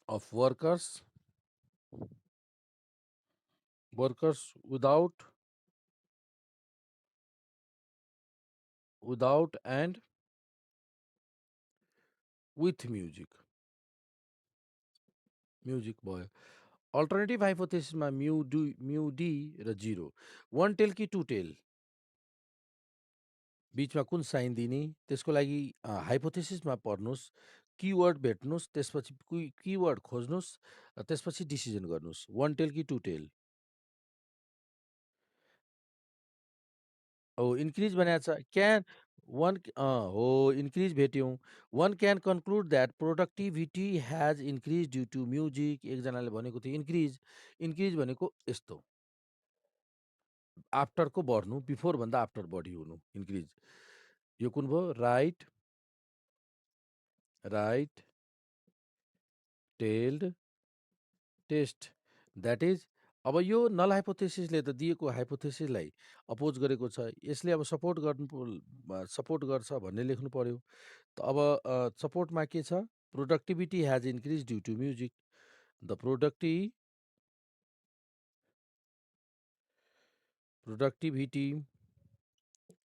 of workers without and with music भयो। अल्टरनेटिभ हाइपोथेसिसमा म्यू डी र 0 1 टेल कि 2 टेल बिचमा कुन साइन दिने त्यसको लागि हाइपोथेसिसमा पढ्नुहोस्, किवर्ड भेट्नुहोस्, त्यसपछि किवर्ड खोज्नुहोस्, त्यसपछि डिसिजन गर्नुहोस् 1 टेल कि 2 टेल। इन्क्रिज भनेको छ क्यान वान हो इन्क्रिज भेट्यौँ। One can conclude that productivity has increase due to music. एकजनाले भनेको थियो इन्क्रिज। इन्क्रिज भनेको यस्तो आफ्टरको बढ्नु, बिफोर भन्दा आफ्टर बढी हुनु इन्क्रिज। यो कुन भयो? Right right tailed test. That is अब यो नल हाइपोथेसिसले त दिएको हाइपोथेसिसलाई अपोज गरेको छ। यसले अब सपोर्ट सपोर्ट गर्छ भन्ने लेख्नु पर्यो। त अब सपोर्टमा के छ? Productivity has increase due to music. The productivity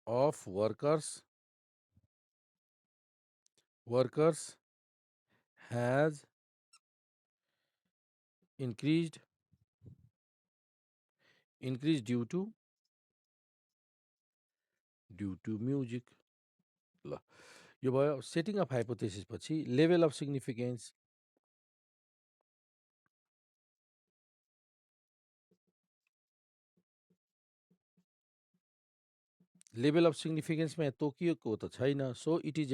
of workers has increased due to music। ल यो भयो सेटिङ अफ हाइपोथेसिस। पछि level of significance. Level of सिग्निफिकेन्समा तोकिएको त छैन। So it is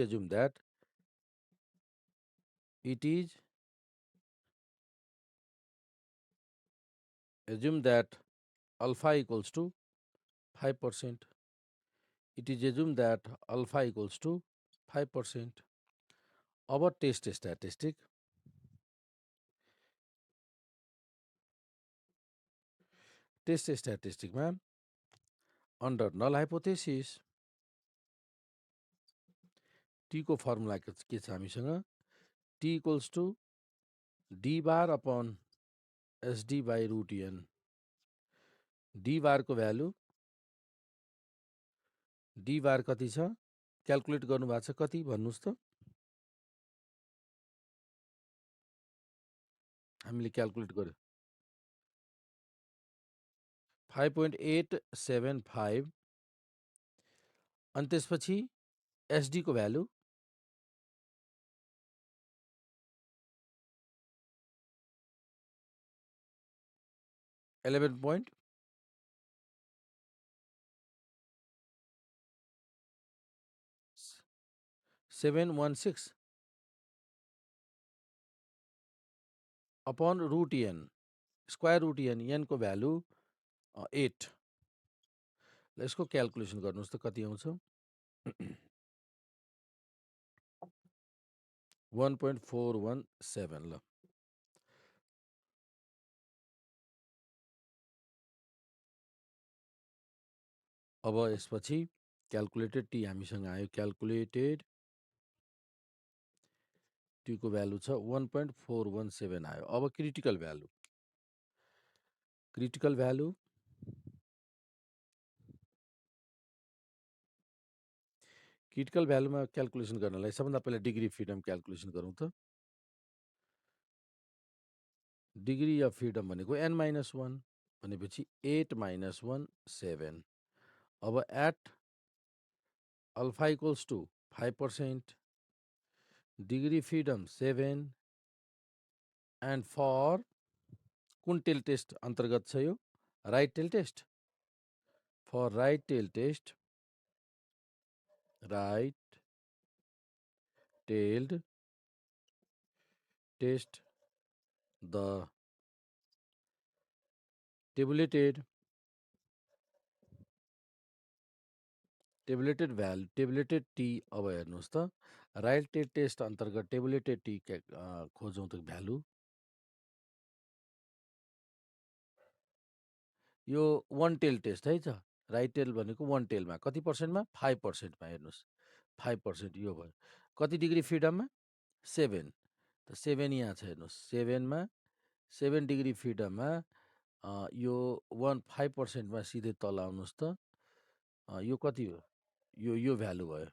assume that alpha equals to 5%। It is assume that alpha equals to 5%। अब test स्ट्याटिस्टिकमा अन्डर नल हाइपोथेसिस टी को फर्मुला के छ हामीसँग? T equals to D bar upon SD by root N. D बारको value D bar कति छ? Calculate गर्नुभएको छ कति भन्नुहोस् त? हामीले क्यालकुलेट गर्यो 5.875। अनि त्यसपछि एसडीको value 11.716 upon root N, square root N, एनको भ्यालु 8। ल यसको क्यालकुलेसन गर्नुहोस् त कति आउँछ? 1.417। ल अब यसपछि क्यालकुलेटेड टी हामीसँग आयो। क्यालकुलेटेड टीको भ्यालु छ 1.417 आयो। अब क्रिटिकल भ्यालुमा क्यालकुलेसन गर्नलाई सबभन्दा पहिला डिग्री फ्रिडम क्यालकुलेसन गरौँ त। डिग्री अफ फ्रिडम भनेको n-1 भनेपछि 8 - 1 7। अब at alpha equals to 5%, degree freedom 7 and for कुन टेल टेस्ट अन्तर्गत छ यो? Right tail test. For right tail test the tabulated t. अब हेर्नुहोस् त राइट टेल टेस्ट अन्तर्गत टेबुलेटेड टी खोजौँ त भ्यालु। यो वान टेल टेस्ट है छ। राइट टेल भनेको वान टेलमा कति पर्सेन्टमा? 5%मा। हेर्नुहोस् 5% यो भयो। कति डिग्री फ्रिडममा? 7। त 7 यहाँ छ हेर्नुहोस्। 7 डिग्री फ्रिडममा यो 5%मा सिधै तल आउनुहोस् त। यो कति हो? यो भ्यालु भयो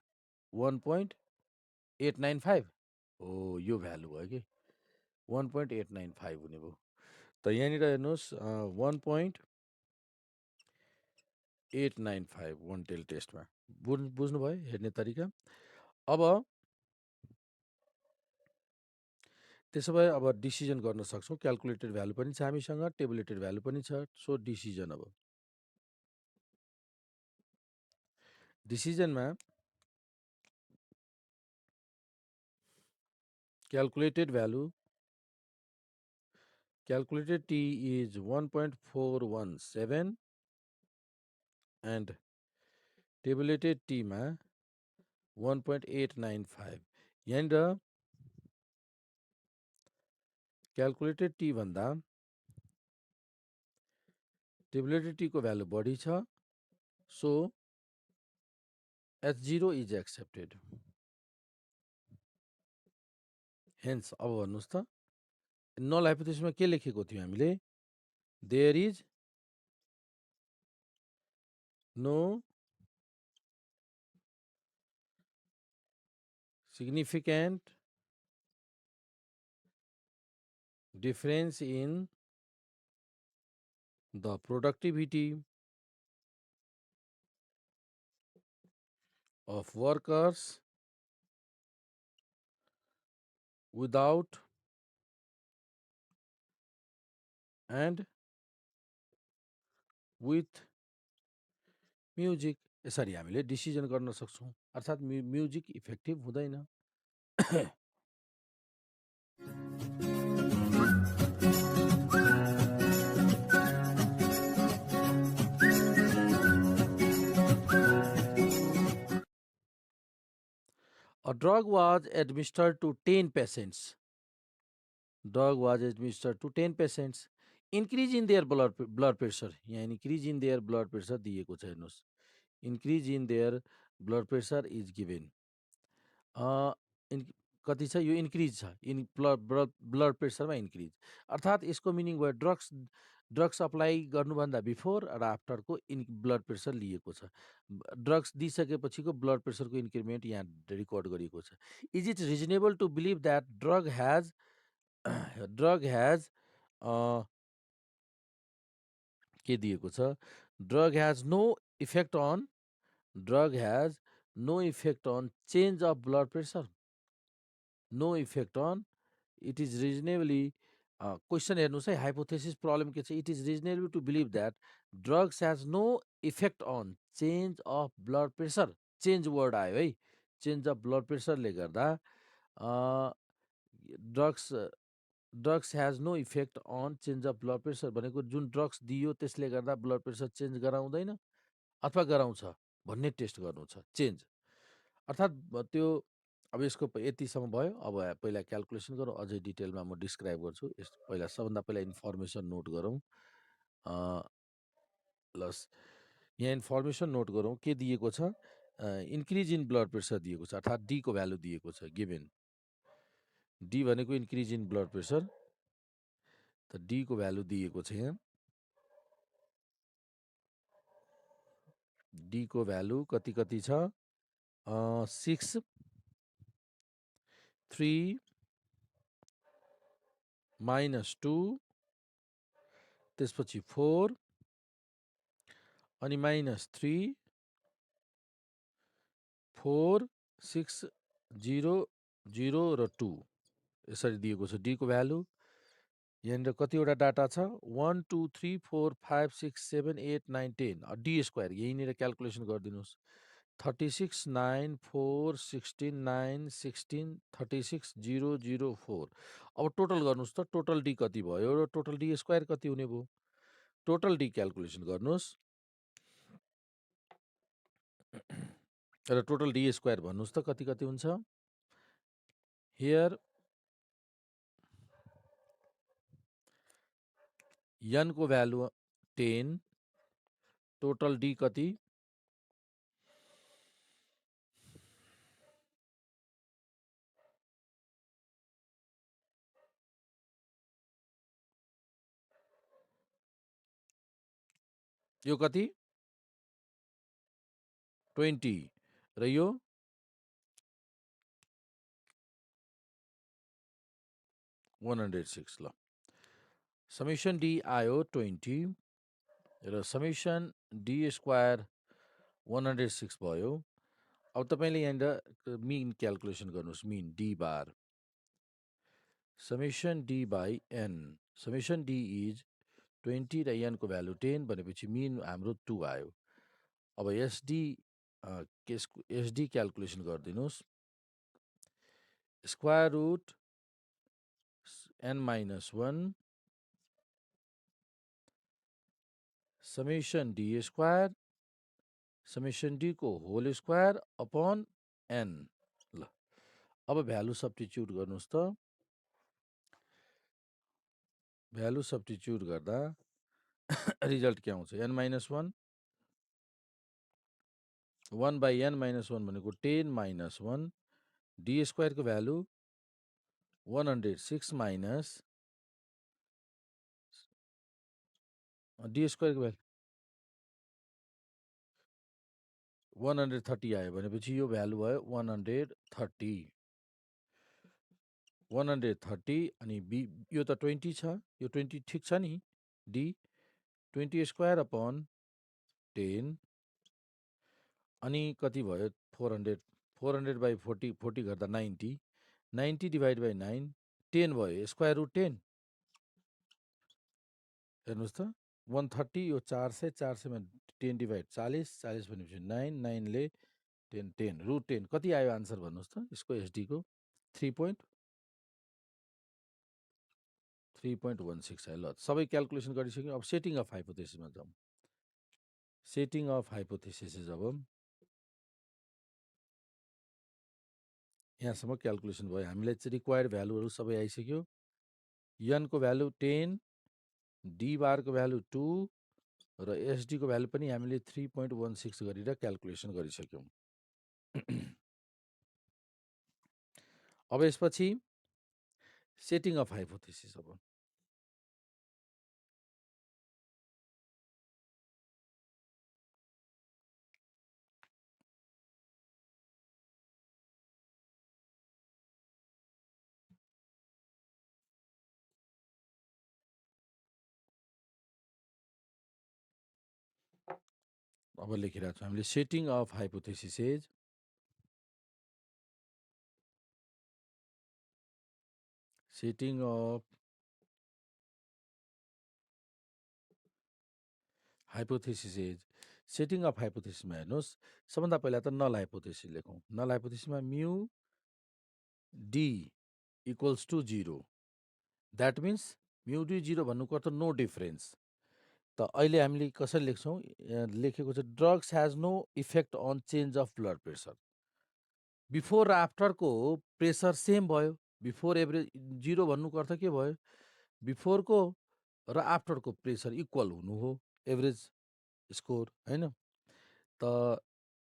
1.895। हो यो भ्यालु भयो कि 1.895 हुने भयो। त यहाँनिर हेर्नुहोस् 1.895 वान टेल टेस्टमा। बुझ्नुभयो हेर्ने तरिका? अब त्यसो भए अब डिसिजन गर्न सक्छौँ। क्यालकुलेटेड भ्यालु पनि छ हामीसँग, टेबुलेटेड भ्यालु पनि छ। सो डिसिजन अब डिसिजनमा calculated value, calculated T is 1.417 and tabulated T मा 1.895. यहाँनिर क्यालकुलेटेड टी भन्दा टेबुलेटेड टी को भ्यालु बढी छ, so H0 is accepted. Hence अब भन्नुहोस् त नल हाइपोथेसिसमा के लेखेको थियो हामीले? There is no significant difference in the productivity of workers without and with music. यसरी हामीले डिसिजन गर्न सक्छौँ, अर्थात् म्युजिक इफेक्टिभ हुँदैन. A drug was administered to 10 patients. Drug was administered to 10 patients. Increase in their blood pressure. यहाँ increase in their blood pressure दिएको छ हेर्नुहोस्. Increase in their blood pressure is given. कति छ? यो इन्क्रिज छ, blood प्रेसरमा increase. अर्थात् यसको मिनिङ भयो ड्रग्स अप्लाई गर्नुभन्दा बिफोर र आफ्टरको ब्लड प्रेसर लिएको छ. ड्रग्स दिइसकेपछिको ब्लड प्रेसरको इन्क्रिमेन्ट यहाँ रेकर्ड गरिएको छ. Is it reasonable to believe that drug has के दिएको छ? Drug has no effect on change of blood pressure. No effect on. It is reasonably question हेर्नुहोस् है, हाइपोथेसिस प्रब्लम के छ? It is reasonable to believe that drugs has no effect on change of blood pressure. Change word आयो है, change of blood प्रेसरले गर्दा drugs has no effect on change of blood pressure भनेको जुन drugs दियो त्यसले गर्दा ब्लड प्रेसर चेन्ज गराउँदैन अथवा गराउँछ भन्ने टेस्ट गर्नु छ, चेन्ज. अर्थात् त्यो अब यसको यतिसम्म भयो. अब पहिला क्यालकुलेसन गरौँ, अझै डिटेलमा म डिस्क्राइब गर्छु. पहिला सबभन्दा पहिला इन्फर्मेसन नोट गरौँ. प्लस यहाँ इन्फर्मेसन नोट गरौँ के दिएको छ? इन्क्रिज इन ब्लड प्रेसर दिएको छ, अर्थात् डी को भ्यालु दिएको छ, गिभेन. डी भनेको इन्क्रिज इन ब्लड प्रेसर, त डी को भ्यालु दिएको छ यहाँ. डी को भ्यालु कति कति छ? 6, 3 -2, त्यसपछि 4 अनि -3, 4, 6, 0, 0 र 2 यसरी दिएको छ डी को भ्यालु. यहाँनिर कतिवटा डाटा छ? 1 2 3 4 5 6 7 8 9 10. डी स्क्वायर यहीँनिर क्यालकुलेसन गरिदिनुहोस्. 36 9 4 16 9 16 36 0 0 4. अब टोटल गर्नुहोस् त, टोटल डी कति भयो र टोटल डी स्क्वायर कति हुने भयो? टोटल डी क्यालकुलेसन गर्नुहोस् र टोटल डी स्क्वायर भन्नुहोस् त कति कति हुन्छ? हियर n को भ्यालु 10, टोटल डी कति? यो कति? 20 र यो 106. ल, समेसन डी आयो 20 र समेसन डी स्क्वायर 106 भयो. अब तपाईँले यहाँनिर मिन क्यालकुलेसन गर्नुहोस्. Mean D bar summation D by n. Summation D is 20 र एन को भ्यालु 10 भनेपछि मिन हाम्रो 2 आयो. अब एसडी केसको एसडी क्याल्कुलेसन गरिदिनुहोस्। Square root n minus 1 summation D square summation d को होल स्क्वायर अपन एन। ल अब भ्यालु सब्स्टिच्युट गर्नुहोस् त। भ्यालु सब्स्टिच्युट गर्दा रिजल्ट के आउँछ? N minus 1 1 by N minus 1 भनेको 10 माइनस 1 डी स्क्वायरको भ्यालु 106 माइनस डी स्क्वायरको भ्यालु 130 आयो भनेपछि यो भ्यालु भयो 130 अनि बी यो त 20 छ, यो 20 ठिक छ नि। डी 20 स्क्वायर अपन 10 अनि कति भयो? 400 400 बाई 40 40 गर्दा 90 90 डिभाइड बाई 9 10 भयो। स्क्वायर रुट 10 हेर्नुहोस् त 130 यो 400 400मा 10 डिभाइड 40 40 भनेपछि 9 9ले 10 10 रुट 10 कति आयो आन्सर भन्नुहोस् त यसको एसडीको? 3.16 आयो। ल सबै क्याल्कुलेसन गरिसक्यौँ। अब सेटिङ अफ हाइपोथेसिसमा जाउँ। सेटिङ अफ हाइपोथेसिस इज अब यहाँसम्म क्याल्कुलेसन भयो। हामीलाई चाहिँ रिक्वायर्ड भ्यालुहरू सबै आइसक्यो। यनको भ्यालु 10 डी बारको भ्यालु 2 र एसडीको भ्यालु पनि हामीले 3.16 गरेर क्याल्कुलेसन गरिसक्यौँ। अब यसपछि सेटिङ अफ हाइपोथेसिस अब लेखिरहेको छौँ हामीले। Setting of hypothesis is setting of hypothesis is setting of हाइपोथेसिसमा हेर्नुहोस्, सबभन्दा पहिला त नल हाइपोथेसिस लेखौँ। नल हाइपोथेसिसमा mu D equals to 0 that means mu D 0 भन्नुको अर्थ नो डिफरेन्स। त अहिले हामीले कसरी लेख्छौँ? लेखेको छ drugs has no effect on change of blood pressure. Before र आफ्टरको प्रेसर सेम भयो। बिफोर एभरेज 0 भन्नुको अर्थ के भयो? बिफोरको र आफ्टरको प्रेसर इक्वल हुनु हो, एभरेज स्कोर होइन। त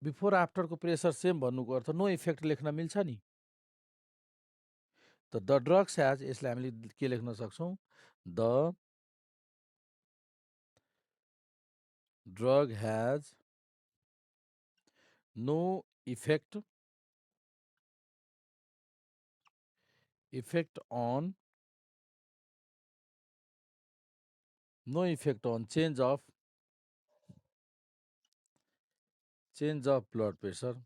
बिफोर आफ्टरको प्रेसर सेम भन्नुको अर्थ नो इफेक्ट लेख्न मिल्छ नि। त द ड्रग्स ह्याज यसलाई हामीले के लेख्न सक्छौँ? The drug has no effect on change of blood pressure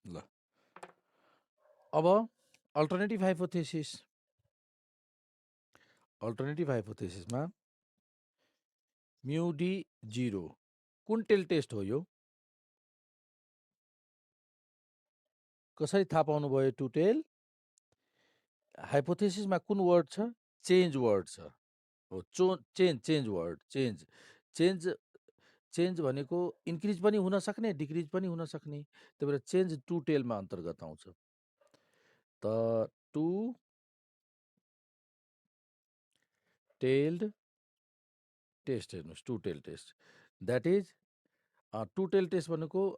ल अब अल्टरनेटिभ हाइपोथेसिसमा म्यू डी 0 कुन टेल टेस्ट हो यो? कसरी थाहा पाउनुभयो टु टेल? हाइपोथेसिसमा कुन वर्ड छ? चेन्ज वर्ड छ। हो चेन्ज वर्ड चेन्ज भनेको इन्क्रिज पनि हुन सक्ने डिक्रिज पनि हुन सक्ने, त्यही भएर चेन्ज टु टेलमा अन्तर्गत आउँछ। त टु टेल्ड टेस्ट हेर्नुहोस्, two tail test that is two tail test भनेको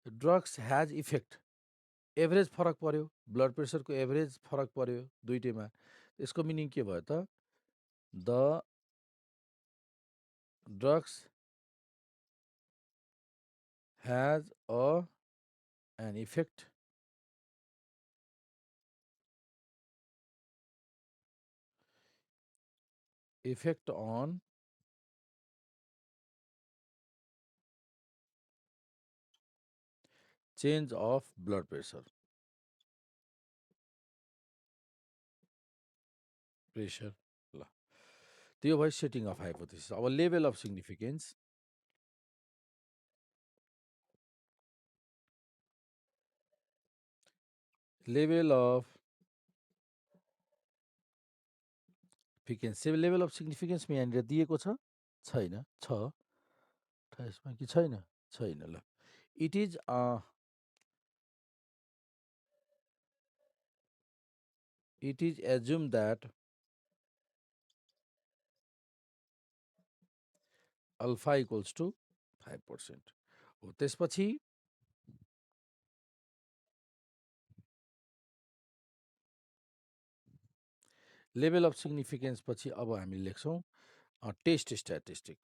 ड्रग्स ह्याज इफेक्ट, एभरेज फरक पर्यो, ब्लड प्रेसरको एभरेज फरक पर्यो दुइटैमा। यसको मिनिङ के भयो त? The drugs has an effect on change of blood pressure. Pressure ल त्यो भयो सेटिङ अफ हाइपोथेसिस। अब level of significance level of level of सिग्निफिकेन्समा यहाँनिर दिएको छ छैन छ यसमा कि छैन छैन ल it is assume that alpha equals to 5%। हो त्यसपछि लेभल अफ सिग्निफिकेन्स पछि अब हामी लेख्छौँ test statistic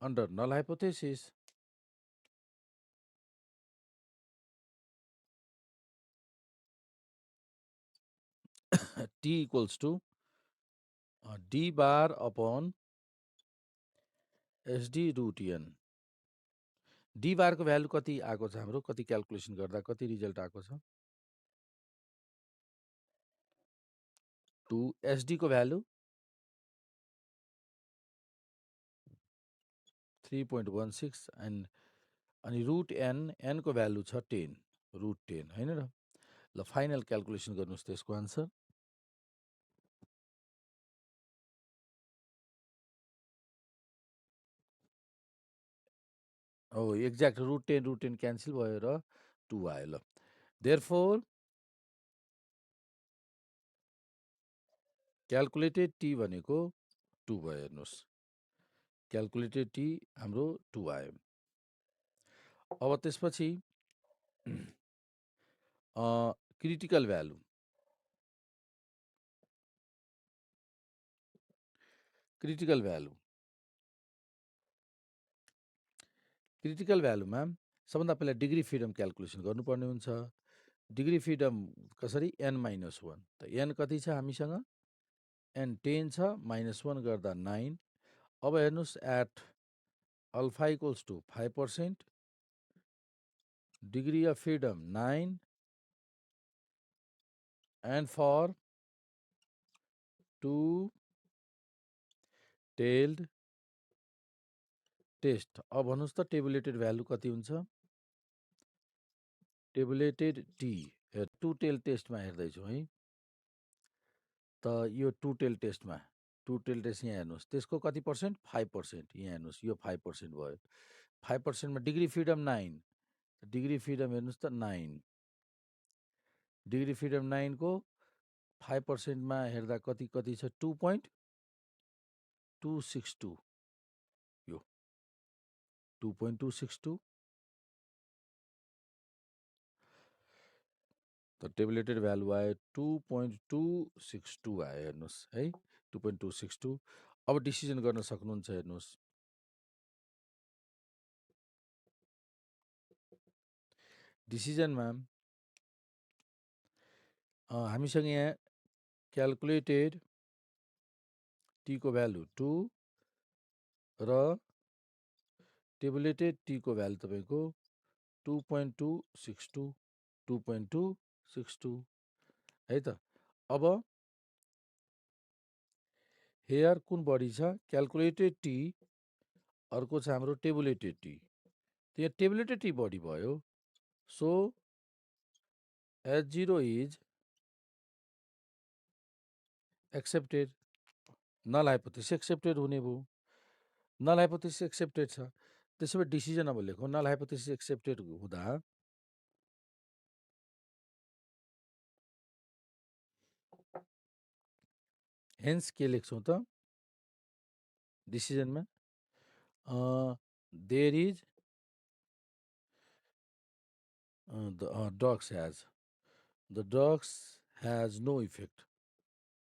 under null hypothesis t equals to d bar upon sd root n। D बारको भ्यालु कति आएको छ हाम्रो, कति क्यालकुलेसन गर्दा कति रिजल्ट आएको छ 2, एसडी को भ्यालु 3.16 एन्ड अनि रुट एन को भ्यालु छ 10 रुट 10 हैन र। ल फाइनल क्यालकुलेसन गर्नुस् त्यसको आन्सर हो एक्ज्याक्ट रुट 10 क्यान्सल भयो र 2 आयो। ल देयरफोर क्यालकुलेटेड टी भनेको 2 भयो हेर्नुस्, क्यालकुलेटेड टी हाम्रो 2 आयो। अब त्यसपछि क्रिटिकल भ्यालु क्रिटिकल भ्यालुमा सबभन्दा पहिला डिग्री फ्रिडम क्यालकुलेसन गर्नुपर्ने हुन्छ। डिग्री फ्रिडम कसरी n-1 त n कति छ हामीसँग n 10 छ -1 गर्दा 9। अब हेर्नुस् at alpha equals to 5%, degree of freedom 9 and for 2 tailed test. अब भन्नुहोस् त टेबुलेटेड भ्यालु कति हुन्छ, टेबुलेटेड टी 2 टेल टेस्टमा हेर्दैछौँ है त यो 2 टेल टेस्टमा 2 टेल टेस्ट यहाँ हेर्नुहोस् त्यसको कति पर्सेन्ट 5%, यहाँ हेर्नुहोस् यो 5% भयो। 5%मा डिग्री फ्रिडम 9, डिग्री फ्रिडम हेर्नुहोस् त 9, डिग्री फ्रिडम 9 को 5%मा हेर्दा कति कति छ 2.262, यो 2.262 त टेबुलेटेड भ्यालु आयो 2.262 आयो हेर्नुहोस् है 2.262। अब डिसिजन गर्न सक्नुहुन्छ हेर्नुहोस्, डिसिजनमा हामीसँग यहाँ क्यालकुलेटेड टी को भ्यालु 2 र टेबुलेटेड टी को भ्यालु तपाईँको 2.262 है त। अब हेयर कुन बढी छ क्यालकुलेटेड टी, अर्को छ हाम्रो टेबुलेटेड टी, यहाँ टेबुलेटेड टी बढी भयो। So H0 is accepted, null hypothesis accepted हुने भयो, नल हाइपोथेसिस एक्सेप्टेड छ। त्यसो भए डिसिजन अब लेखौँ, नल हाइपोथेसिस एक्सेप्टेड हुँदा हेन्स के लेख्छौँ त डिसिजनमा there is the drugs has no effect,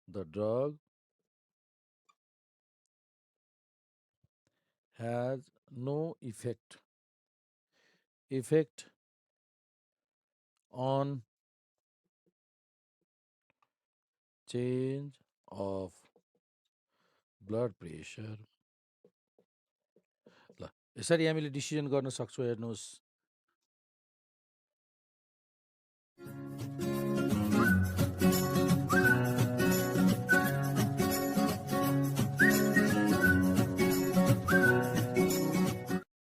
the drug has no effect on change of blood pressure। ल यसरी हामीले डिसिजन गर्न सक्छौँ हेर्नुहोस्।